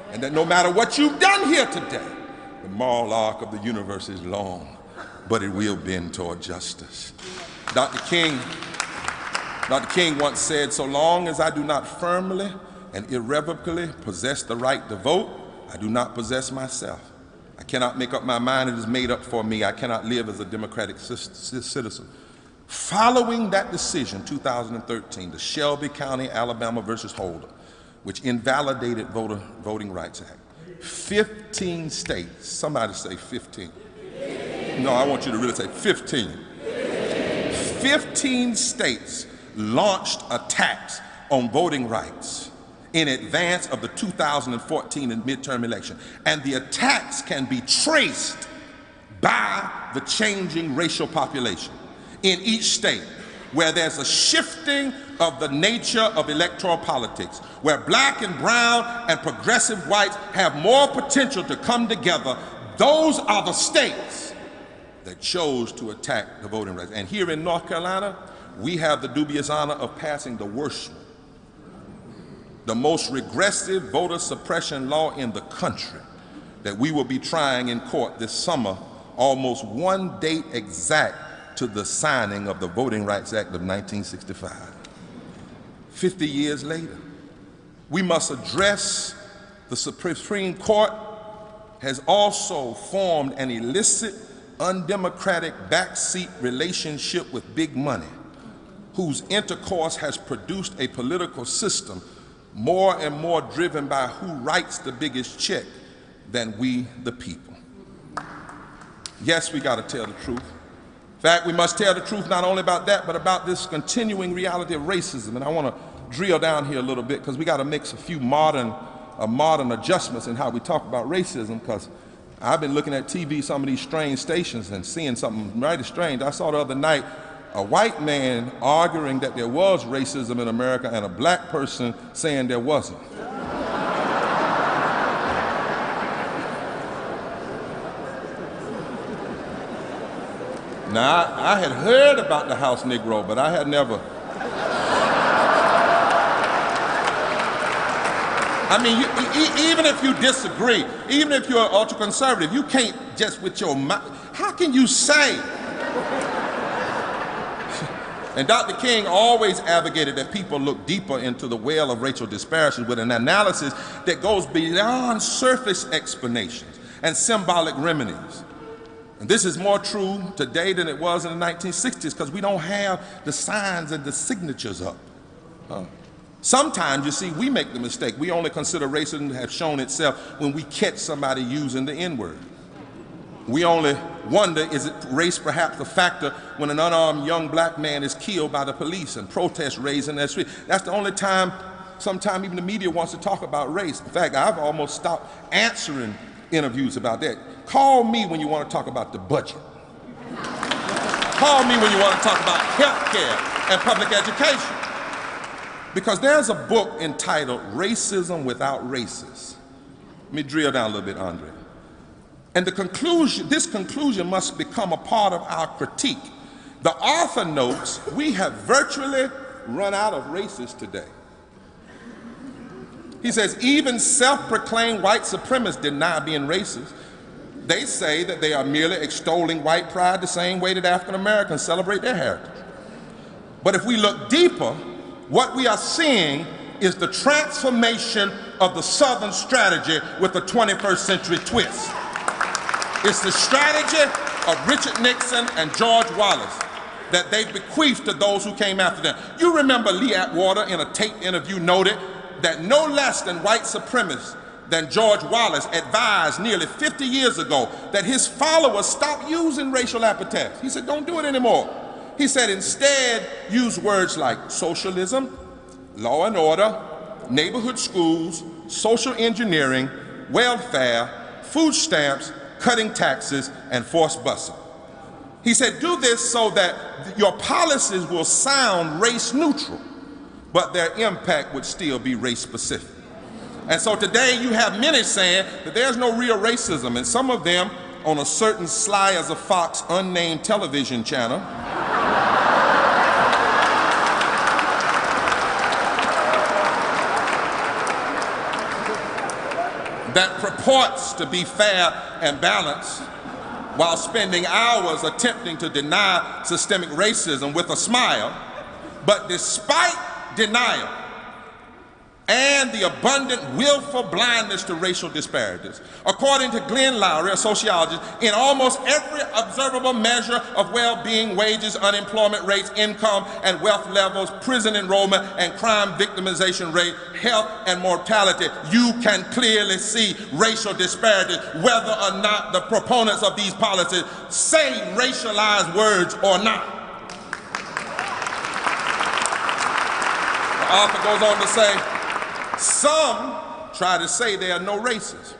and that no matter what you've done here today, the moral arc of the universe is long, but it will bend toward justice. Dr. King once said, so long as I do not firmly and irrevocably possess the right to vote, I do not possess myself. I cannot make up my mind, it is made up for me. I cannot live as a democratic citizen. Following that decision, 2013, the Shelby County, Alabama versus Holder, which invalidated Voting Rights Act, 15 states, somebody say 15. No, I want you to really say 15. 15 states launched attacks on voting rights in advance of the 2014 midterm election. And the attacks can be traced by the changing racial population in each state, where there's a shifting of the nature of electoral politics, where black and brown and progressive whites have more potential to come together. Those are the states that chose to attack the voting rights. And here in North Carolina, we have the dubious honor of passing the worst, the most regressive voter suppression law in the country that we will be trying in court this summer, almost one date exact to the signing of the Voting Rights Act of 1965. 50 years later, we must address the Supreme Court has also formed an illicit, undemocratic backseat relationship with big money, whose intercourse has produced a political system more and more driven by who writes the biggest check than we, the people. Yes, we got to tell the truth. In fact, we must tell the truth not only about that, but about this continuing reality of racism. And I want to drill down here a little bit, because we got to make a few modern adjustments in how we talk about racism, because I've been looking at TV, some of these strange stations, and seeing something mighty strange. I saw the other night a white man arguing that there was racism in America and a black person saying there wasn't. Now, I had heard about the house Negro, but I had never. I mean, even if you disagree, even if you're ultra-conservative, you can't just with your mouth? How can you say? And Dr. King always advocated that people look deeper into the well of racial disparities with an analysis that goes beyond surface explanations and symbolic remedies. And this is more true today than it was in the 1960s because we don't have the signs and the signatures up. Sometimes, you see, we make the mistake. We only consider racism to have shown itself when we catch somebody using the N-word. We only wonder, is it race perhaps a factor when an unarmed young black man is killed by the police and protests raised in that street? That's the only time, sometimes even the media wants to talk about race. In fact, I've almost stopped answering interviews about that. Call me when you want to talk about the budget. Call me when you want to talk about health care and public education. Because there's a book entitled Racism Without Racists. Let me drill down a little bit, Andre. And this conclusion must become a part of our critique. The author notes, we have virtually run out of racists today. He says, even self-proclaimed white supremacists deny being racist. They say that they are merely extolling white pride the same way that African Americans celebrate their heritage. But if we look deeper, what we are seeing is the transformation of the Southern strategy with a 21st century twist. It's the strategy of Richard Nixon and George Wallace that they bequeathed to those who came after them. You remember Lee Atwater in a taped interview noted that no less than white supremacists than George Wallace advised nearly 50 years ago that his followers stop using racial epithets. He said, don't do it anymore. He said, instead, use words like socialism, law and order, neighborhood schools, social engineering, welfare, food stamps, cutting taxes, and forced busing. He said, do this so that your policies will sound race neutral, but their impact would still be race specific. And so today you have many saying that there's no real racism, and some of them on a certain Sly as a Fox unnamed television channel that purports to be fair and balanced while spending hours attempting to deny systemic racism with a smile. But despite denial and the abundant willful blindness to racial disparities, according to Glenn Lowry, a sociologist, in almost every observable measure of well-being, wages, unemployment rates, income and wealth levels, prison enrollment and crime victimization rate, health and mortality, you can clearly see racial disparities, whether or not the proponents of these policies say racialized words or not. The author goes on to say, some try to say there are no races,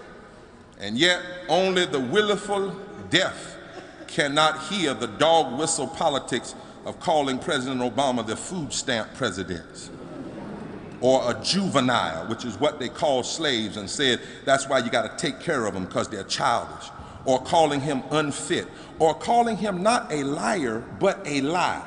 and yet only the willful deaf cannot hear the dog whistle politics of calling President Obama the food stamp president, or a juvenile, which is what they call slaves, and said that's why you got to take care of them because they're childish, or calling him unfit, or calling him not a liar but a lie.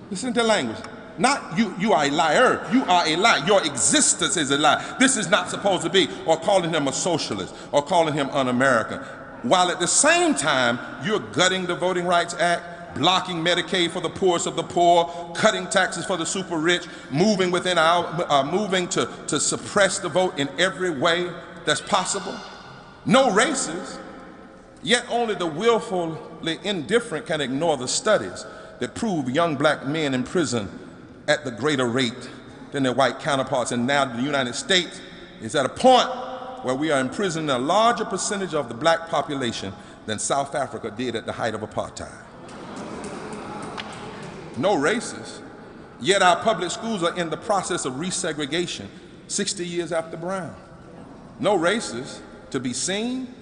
Listen to language. Not you are a liar, you are a lie. Your existence is a lie. This is not supposed to be. Or calling him a socialist, or calling him un-American. While at the same time, you're gutting the Voting Rights Act, blocking Medicaid for the poorest of the poor, cutting taxes for the super rich, moving to suppress the vote in every way that's possible. No races, yet only the willfully indifferent can ignore the studies that prove young black men in prison at the greater rate than their white counterparts. And now the United States is at a point where we are imprisoning a larger percentage of the black population than South Africa did at the height of apartheid. No races, yet our public schools are in the process of resegregation 60 years after Brown. No races to be seen,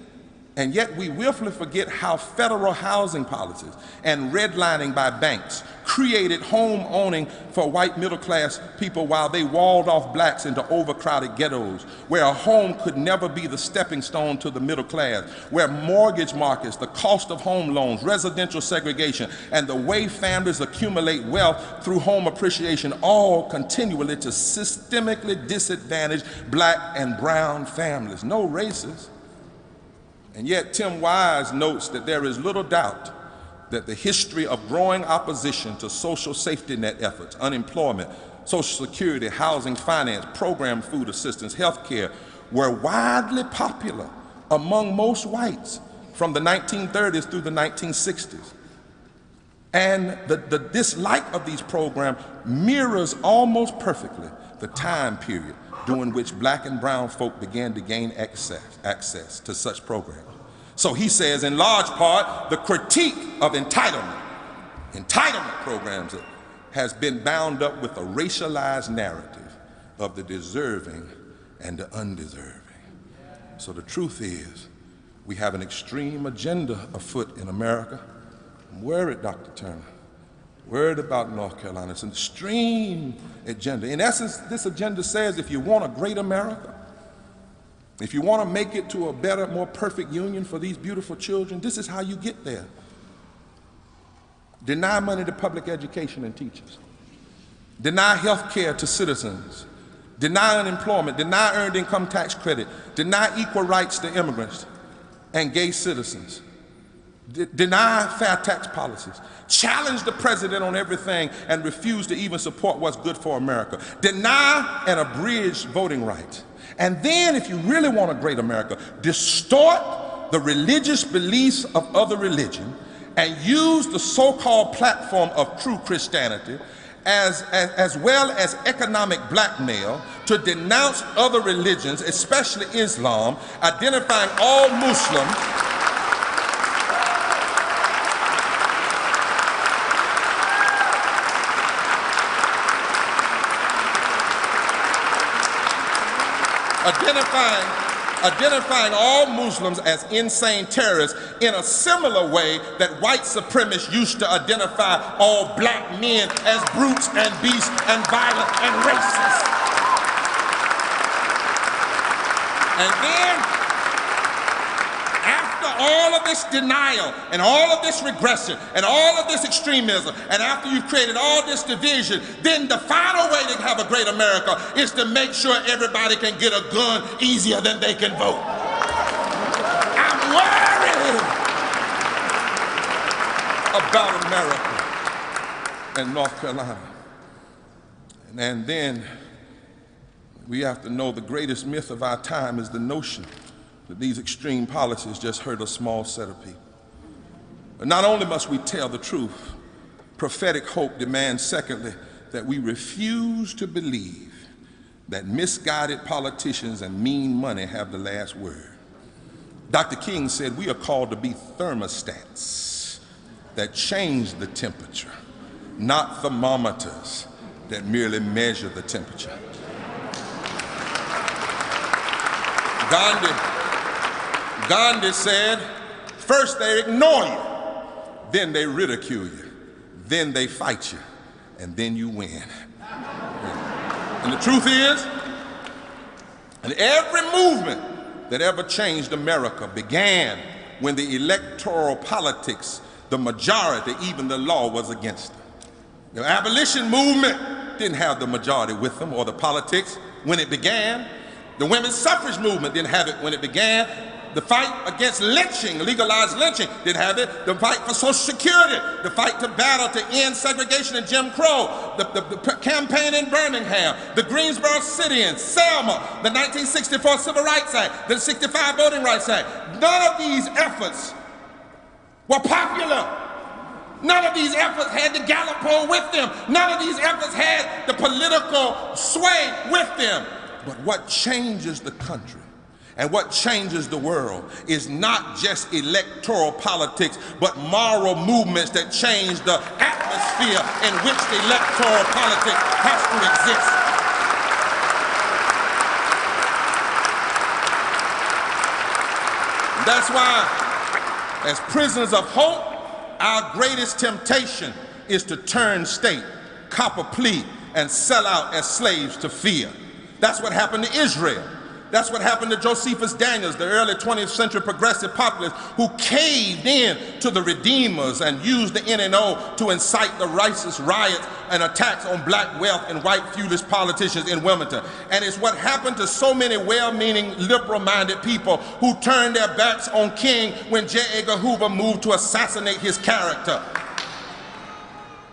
and yet we willfully forget how federal housing policies and redlining by banks created home owning for white middle class people while they walled off blacks into overcrowded ghettos, where a home could never be the stepping stone to the middle class, where mortgage markets, the cost of home loans, residential segregation, and the way families accumulate wealth through home appreciation all continually to systemically disadvantage black and brown families. No races, And yet Tim Wise notes that there is little doubt that the history of growing opposition to social safety net efforts, unemployment, Social Security, housing finance, program food assistance, health care, were widely popular among most whites from the 1930s through the 1960s. And the dislike of these programs mirrors almost perfectly the time period during which black and brown folk began to gain access to such programs. So he says, in large part, the critique of entitlement programs has been bound up with a racialized narrative of the deserving and the undeserving. So the truth is, we have an extreme agenda afoot in America. I'm worried, Dr. Turner, worried about North Carolina. It's an extreme agenda. In essence, this agenda says if you want a great America, if you want to make it to a better, more perfect union for these beautiful children, this is how you get there. Deny money to public education and teachers. Deny health care to citizens. Deny unemployment. Deny earned income tax credit. Deny equal rights to immigrants and gay citizens. Deny fair tax policies. Challenge the president on everything and refuse to even support what's good for America. Deny and abridge voting rights. And then, if you really want a great America, distort the religious beliefs of other religion and use the so-called platform of true Christianity as well as economic blackmail to denounce other religions, especially Islam, identifying all Muslims identifying all Muslims as insane terrorists in a similar way that white supremacists used to identify all black men as brutes and beasts and violent and racist. And then, after all of this denial and all of this regression and all of this extremism, and after you've created all this division, then the final way to have a great America is to make sure everybody can get a gun easier than they can vote. I'm worried about America and North Carolina. And then we have to know the greatest myth of our time is the notion that these extreme policies just hurt a small set of people. But not only must we tell the truth, prophetic hope demands, secondly, that we refuse to believe that misguided politicians and mean money have the last word. Dr. King said we are called to be thermostats that change the temperature, not thermometers that merely measure the temperature. Gandhi said, first they ignore you, then they ridicule you, then they fight you, and then you win. And the truth is, and every movement that ever changed America began when the electoral politics, the majority, even the law, was against them. The abolition movement didn't have the majority with them or the politics when it began. The women's suffrage movement didn't have it when it began. The fight against lynching, legalized lynching, didn't have it. The fight for Social Security, the fight to battle to end segregation and Jim Crow, the campaign in Birmingham, the Greensboro sit-ins, Selma, the 1964 Civil Rights Act, the 65 Voting Rights Act. None of these efforts were popular. None of these efforts had the Gallup poll with them. None of these efforts had the political sway with them. But what changes the country and what changes the world is not just electoral politics, but moral movements that change the atmosphere in which the electoral politics has to exist. That's why, as prisoners of hope, our greatest temptation is to turn state, cop a plea, and sell out as slaves to fear. That's what happened to Israel. That's what happened to Josephus Daniels, the early 20th century progressive populist who caved in to the Redeemers and used the NNO to incite the racist riots and attacks on black wealth and white feudalist politicians in Wilmington. And it's what happened to so many well-meaning, liberal-minded people who turned their backs on King when J. Edgar Hoover moved to assassinate his character.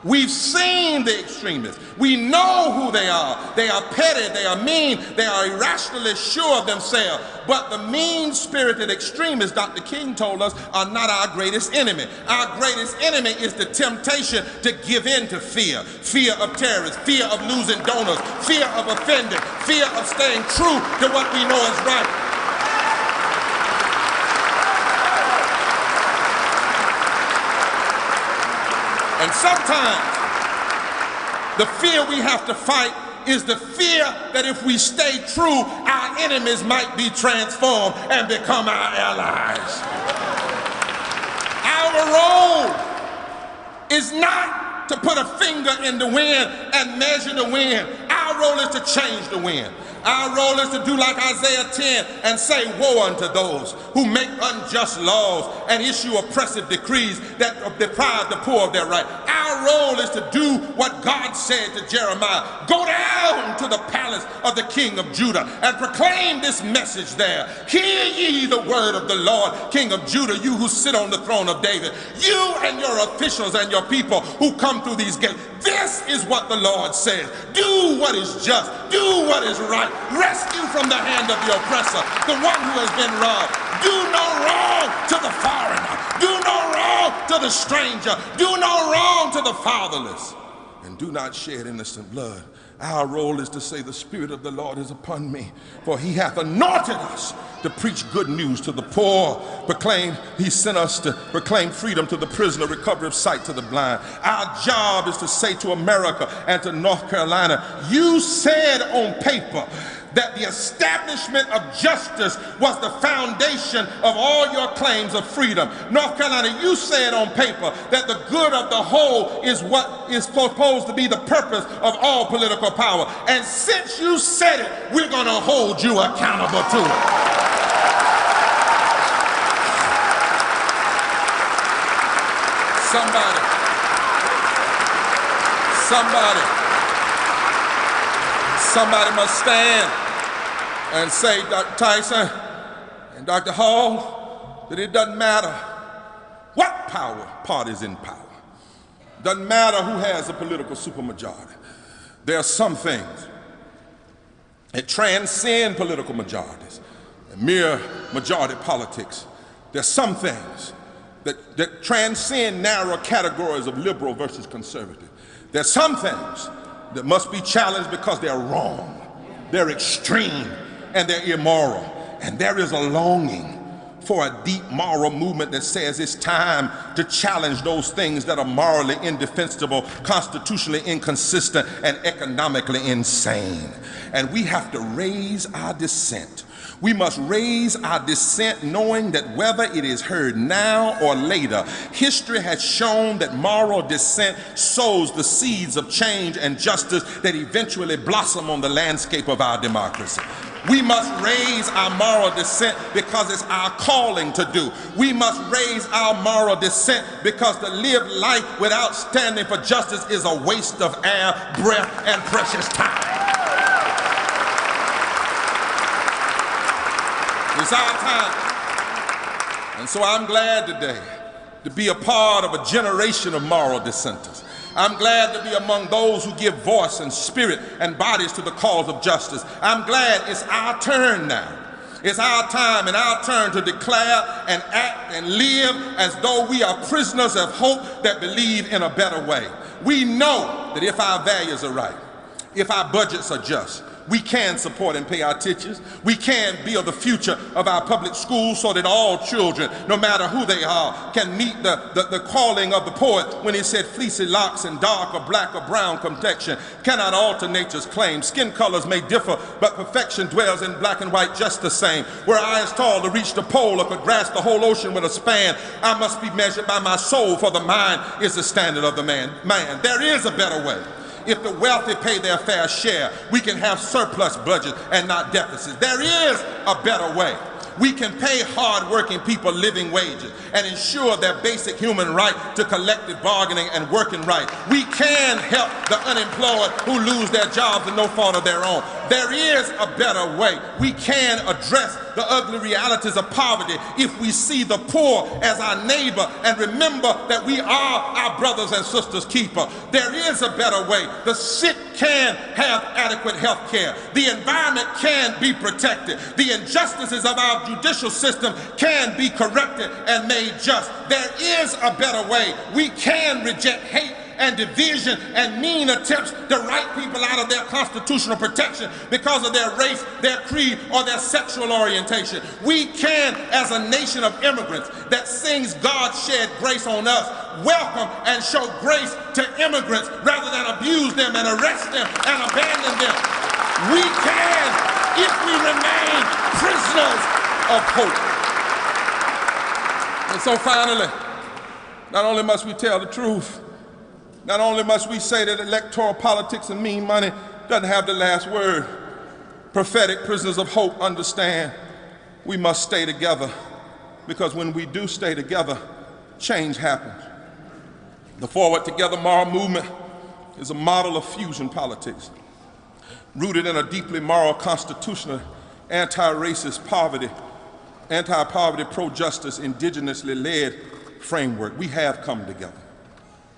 We've seen the extremists. We know who they are. They are petty, they are mean, they are irrationally sure of themselves. But the mean-spirited extremists, Dr. King told us, are not our greatest enemy. Our greatest enemy is the temptation to give in to fear. Fear of terrorists, fear of losing donors, fear of offending, fear of staying true to what we know is right. And sometimes the fear we have to fight is the fear that if we stay true, our enemies might be transformed and become our allies. Our role is not to put a finger in the wind and measure the wind. Our role is to change the wind. Our role is to do like Isaiah 10 and say, woe unto those who make unjust laws and issue oppressive decrees that deprive the poor of their right. Our role is to do what God said to Jeremiah. Go down to the palace of the king of Judah and proclaim this message there. Hear ye the word of the Lord, King of Judah, you who sit on the throne of David, you and your officials and your people who come through these gates. This is what the Lord says. Do what is just. Do what is right. Rescue from the hand of the oppressor, the one who has been robbed. Do no wrong to the foreigner. Do no wrong to the stranger. Do no wrong to the fatherless. And do not shed innocent blood. Our role is to say, the Spirit of the Lord is upon me, for he hath anointed us to preach good news to the poor. He sent us to proclaim freedom to the prisoner, recovery of sight to the blind. Our job is to say to America and to North Carolina, you said on paper that the establishment of justice was the foundation of all your claims of freedom. North Carolina, you said on paper that the good of the whole is what is supposed to be the purpose of all political power. And since you said it, we're going to hold you accountable to it. Somebody must stand and say, Dr. Tyson and Dr. Hall, that it doesn't matter what party is in power. It doesn't matter who has a political supermajority. There are some things that transcend political majorities and mere majority politics. There are some things that transcend narrow categories of liberal versus conservative. There are some things that must be challenged because they're wrong, they're extreme, and they're immoral. And there is a longing for a deep moral movement that says it's time to challenge those things that are morally indefensible, constitutionally inconsistent, and economically insane. And we have to raise our dissent. We must raise our dissent knowing that whether it is heard now or later, history has shown that moral dissent sows the seeds of change and justice that eventually blossom on the landscape of our democracy. We must raise our moral dissent because it's our calling to do. We must raise our moral dissent because to live life without standing for justice is a waste of air, breath, and precious time. It's our time. And so I'm glad today to be a part of a generation of moral dissenters. I'm glad to be among those who give voice and spirit and bodies to the cause of justice. I'm glad it's our turn now. It's our time and our turn to declare and act and live as though we are prisoners of hope that believe in a better way. We know that if our values are right, if our budgets are just, we can support and pay our teachers. We can build the future of our public schools so that all children, no matter who they are, can meet the calling of the poet when he said, fleecy locks and dark or black or brown complexion cannot alter nature's claim. Skin colors may differ, but perfection dwells in black and white just the same. Were I as tall to reach the pole or could grasp the whole ocean with a span, I must be measured by my soul, for the mind is the standard of the man. There is a better way. If the wealthy pay their fair share, we can have surplus budgets and not deficits. There is a better way. We can pay hard-working people living wages and ensure their basic human right to collective bargaining and working right. We can help the unemployed who lose their jobs and no fault of their own. There is a better way. We can address the ugly realities of poverty if we see the poor as our neighbor and remember that we are our brothers and sisters' keeper. There is a better way. The sick can have adequate health care. The environment can be protected. The injustices of our judicial system can be corrected and made just. There is a better way. We can reject hate and division and mean attempts to write people out of their constitutional protection because of their race, their creed, or their sexual orientation. We can, as a nation of immigrants that sings God shed grace on us, welcome and show grace to immigrants rather than abuse them and arrest them and abandon them. We can, if we remain prisoners of hope. And so finally, not only must we tell the truth, not only must we say that electoral politics and mean money doesn't have the last word. Prophetic prisoners of hope understand we must stay together, because when we do stay together, change happens. The Forward Together Moral Movement is a model of fusion politics, rooted in a deeply moral, constitutional, anti-racist, anti-poverty, pro-justice, indigenously led framework. We have come together.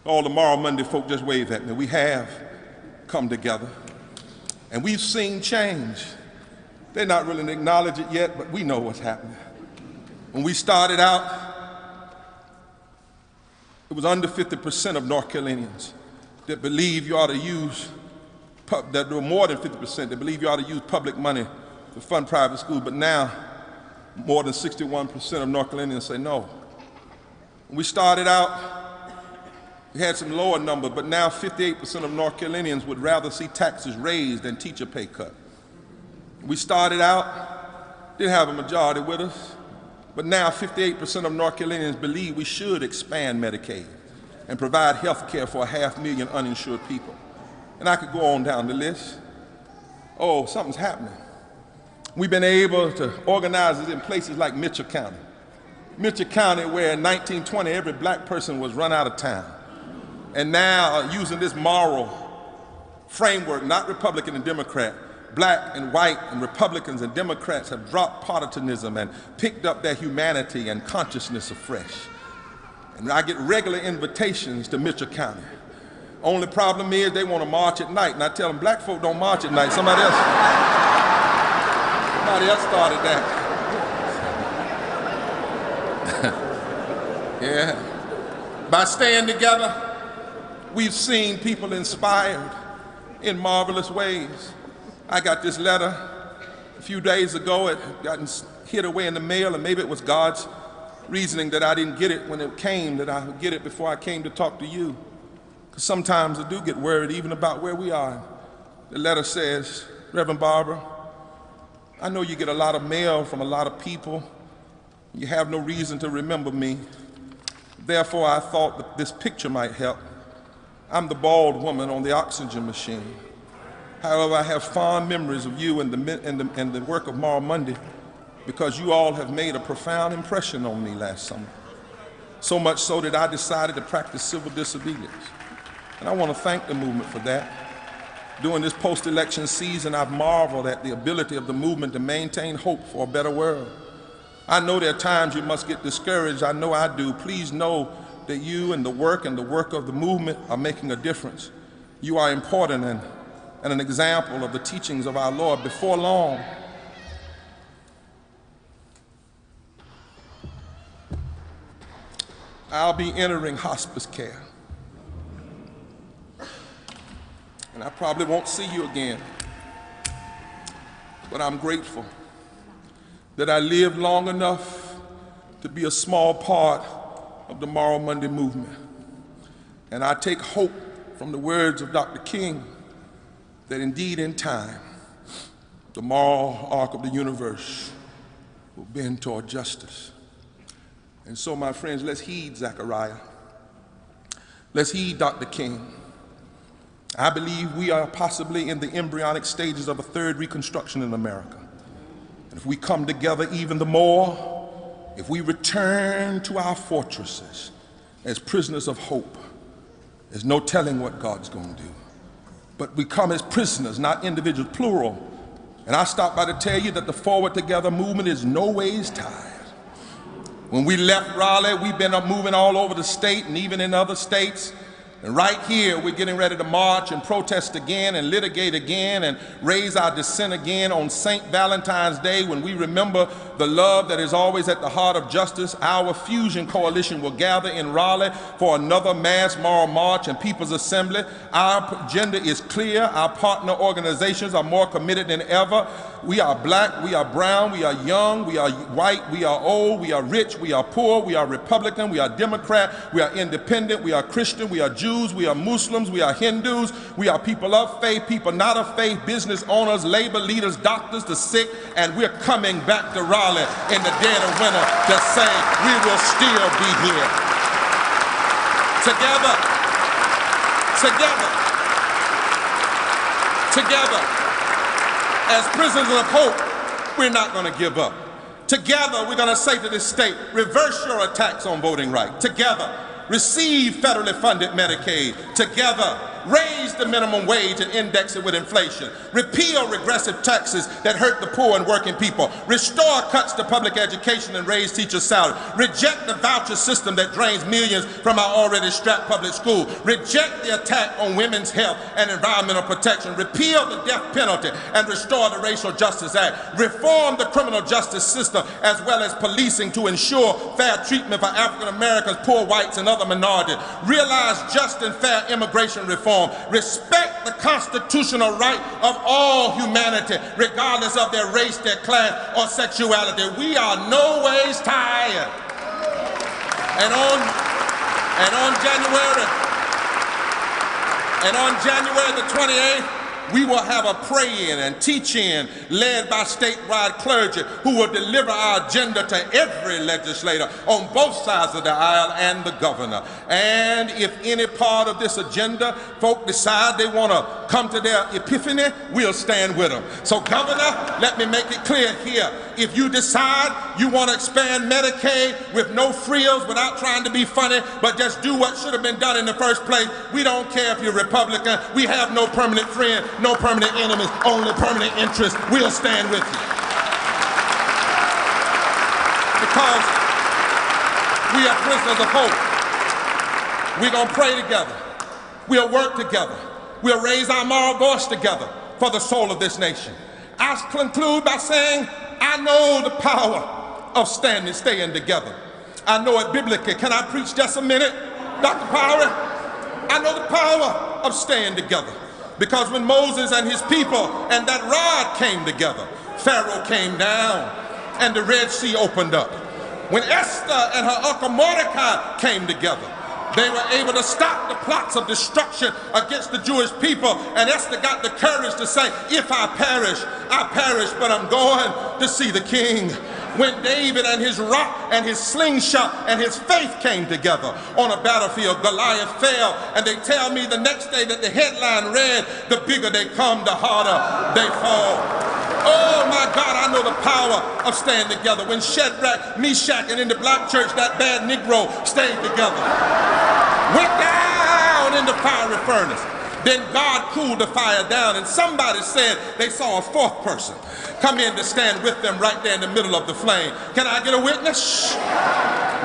All the Moral Monday folk just wave at me. We have come together, and we've seen change. They're not willing to acknowledge it yet, but we know what's happening. When we started out, it was under 50% of North Carolinians that believe you ought to use, that there were more than 50% that believe you ought to use public money to fund private schools, but now more than 61% of North Carolinians say no. When we started out, we had some lower numbers, but now 58% of North Carolinians would rather see taxes raised than teacher pay cut. We started out, didn't have a majority with us, but now 58% of North Carolinians believe we should expand Medicaid and provide health care for 500,000 uninsured people. And I could go on down the list. Oh, something's happening. We've been able to organize it in places like Mitchell County. Mitchell County, where in 1920 every black person was run out of town. And now, using this moral framework, not Republican and Democrat, black and white and Republicans and Democrats have dropped partisanism and picked up their humanity and consciousness afresh. And I get regular invitations to Mitchell County. Only problem is they want to march at night, and I tell them black folk don't march at night. Somebody else started that. Yeah. By staying together, we've seen people inspired in marvelous ways. I got this letter a few days ago. It had gotten hid away in the mail, and maybe it was God's reasoning that I didn't get it when it came, that I would get it before I came to talk to you. Because sometimes I do get worried even about where we are. The letter says, Reverend Barber, I know you get a lot of mail from a lot of people. You have no reason to remember me. Therefore, I thought that this picture might help. I'm the bald woman on the oxygen machine. However, I have fond memories of you and the work of Moral Monday, because you all have made a profound impression on me last summer. So much so that I decided to practice civil disobedience. And I want to thank the movement for that. During this post-election season, I've marveled at the ability of the movement to maintain hope for a better world. I know there are times you must get discouraged. I know I do. Please know that you and the work of the movement are making a difference. You are important and an example of the teachings of our Lord. Before long, I'll be entering hospice care. And I probably won't see you again. But I'm grateful that I lived long enough to be a small part of the Moral Monday movement. And I take hope from the words of Dr. King that indeed in time, the moral arc of the universe will bend toward justice. And so, my friends, let's heed Zechariah. Let's heed Dr. King. I believe we are possibly in the embryonic stages of a third Reconstruction in America. And if we come together even the more, if we return to our fortresses as prisoners of hope, there's no telling what God's going to do. But we come as prisoners, not individuals, plural. And I stop by to tell you that the Forward Together movement is no ways tired. When we left Raleigh, we've been moving all over the state and even in other states. And right here, we're getting ready to march and protest again and litigate again and raise our dissent again on St. Valentine's Day when we remember the love that is always at the heart of justice. Our Fusion Coalition will gather in Raleigh for another mass moral march and People's Assembly. Our agenda is clear. Our partner organizations are more committed than ever. We are black, we are brown, we are young, we are white, we are old, we are rich, we are poor, we are Republican, we are Democrat, we are independent, we are Christian, we are Jews, we are Muslims, we are Hindus, we are people of faith, people not of faith, business owners, labor leaders, doctors, the sick, and we're coming back to Raleigh in the dead of winter to say we will still be here. Together, together, together. As prisoners of hope, we're not going to give up. Together, we're going to say to this state, reverse your attacks on voting rights. Together, receive federally funded Medicaid. Together, raise the minimum wage and index it with inflation. Repeal regressive taxes that hurt the poor and working people. Restore cuts to public education and raise teachers' salary. Reject the voucher system that drains millions from our already strapped public school. Reject the attack on women's health and environmental protection. Repeal the death penalty and restore the Racial Justice Act. Reform the criminal justice system as well as policing to ensure fair treatment for African Americans, poor whites, and other minorities. Realize just and fair immigration reform. Respect the constitutional right of all humanity, regardless of their race, their class, or sexuality. We are no ways tired. And on January the 28th, we will have a pray-in and teach-in led by statewide clergy who will deliver our agenda to every legislator on both sides of the aisle and the governor. And if any part of this agenda folk decide they want to come to their epiphany, we'll stand with them. So, Governor, let me make it clear here. If you decide you want to expand Medicaid with no frills, without trying to be funny, but just do what should have been done in the first place, we don't care if you're Republican. We have no permanent friend, no permanent enemies, only permanent interests. We'll stand with you. Because we are prisoners of hope. We're going to pray together. We'll work together. We'll raise our moral voice together for the soul of this nation. I conclude by saying, I know the power of staying together. I know it biblically. Can I preach just a minute, Dr. Power? I know the power of staying together. Because when Moses and his people and that rod came together, Pharaoh came down and the Red Sea opened up. When Esther and her uncle Mordecai came together, they were able to stop the plots of destruction against the Jewish people. And Esther got the courage to say, if I perish, but I'm going to see the king. When David and his rock and his slingshot and his faith came together on a battlefield, Goliath fell. And they tell me the next day that the headline read, the bigger they come, the harder they fall. Oh my God, I know the power of staying together. When Shadrach, Meshach, and in the black church, that bad Negro stayed together. Went down in the fiery furnace. Then God cooled the fire down, and somebody said they saw a fourth person come in to stand with them right there in the middle of the flame. Can I get a witness?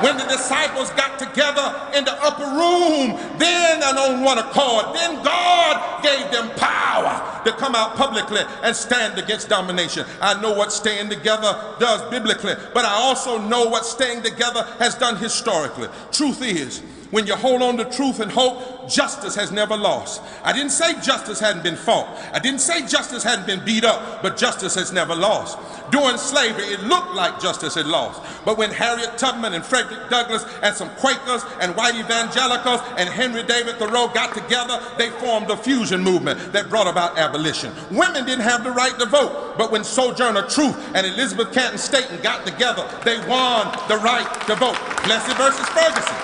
When the disciples got together in the upper room, then and on one accord, then God gave them power to come out publicly and stand against domination. I know what staying together does biblically, but I also know what staying together has done historically. Truth is, when you hold on to truth and hope, justice has never lost. I didn't say justice hadn't been fought. I didn't say justice hadn't been beat up, but justice has never lost. During slavery, it looked like justice had lost. But when Harriet Tubman and Frederick Douglass and some Quakers and white evangelicals and Henry David Thoreau got together, they formed a fusion movement that brought about abolition. Women didn't have the right to vote, but when Sojourner Truth and Elizabeth Canton Staton got together, they won the right to vote. Plessy versus Ferguson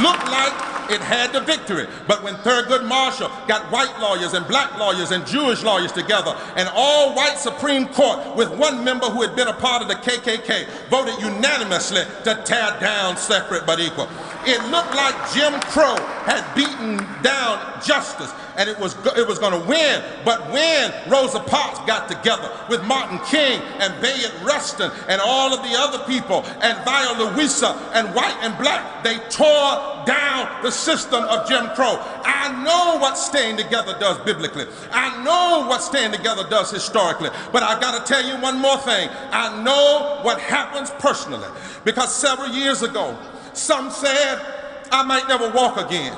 looked like it had the victory. But when Thurgood Marshall got white lawyers and black lawyers and Jewish lawyers together, an all-white Supreme Court with one member who had been a part of the KKK voted unanimously to tear down separate but equal. It looked like Jim Crow had beaten down justice, and it was going to win. But when Rosa Parks got together with Martin King and Bayard Rustin and all of the other people and Viola Luisa and white and black, they tore down the system of Jim Crow. I know what staying together does biblically. I know what staying together does historically. But I've got to tell you one more thing. I know what happens personally, because several years ago, some said I might never walk again.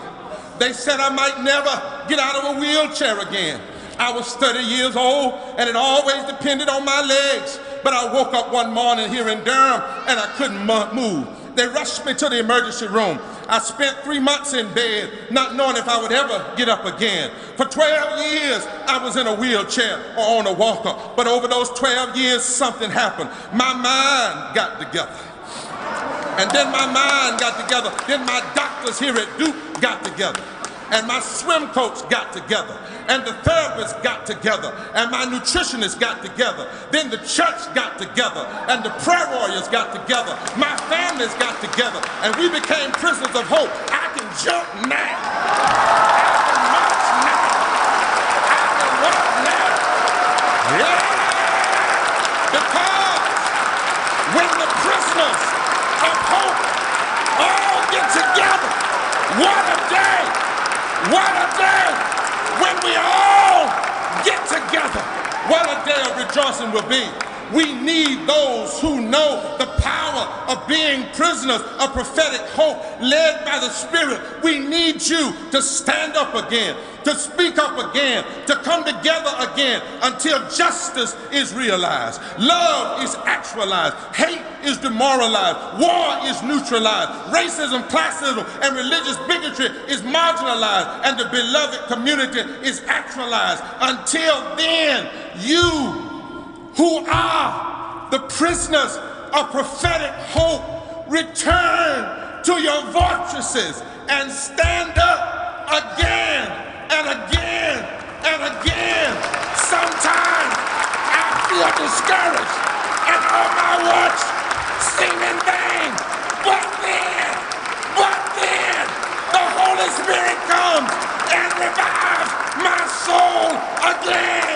They said I might never get out of a wheelchair again. I was 30 years old, and it always depended on my legs. But I woke up one morning here in Durham, and I couldn't move. They rushed me to the emergency room. I spent 3 months in bed, not knowing if I would ever get up again. For 12 years, I was in a wheelchair or on a walker. But over those 12 years, something happened. My mind got together. And then my mind got together. Then my doctors here at Duke got together. And my swim coach got together. And the therapists got together. And my nutritionists got together. Then the church got together. And the prayer warriors got together. My families got together. And we became prisoners of hope. I can jump now. I can march now. I can walk now. Yeah! Because when the prisoners of hope all get together, what a day! What a day when we all get together. What a day of rejoicing will be. We need those who know the power of being prisoners of prophetic hope led by the Spirit. We need you to stand up again, to speak up again, to come together again until justice is realized. Love is actualized. Hate is demoralized. War is neutralized. Racism, classism, and religious bigotry is marginalized. And the beloved community is actualized. Until then, you who are the prisoners of prophetic hope, return to your fortresses and stand up again and again and again. Sometimes I feel discouraged and all my works seem in vain. But then, the Holy Spirit comes and revives my soul again.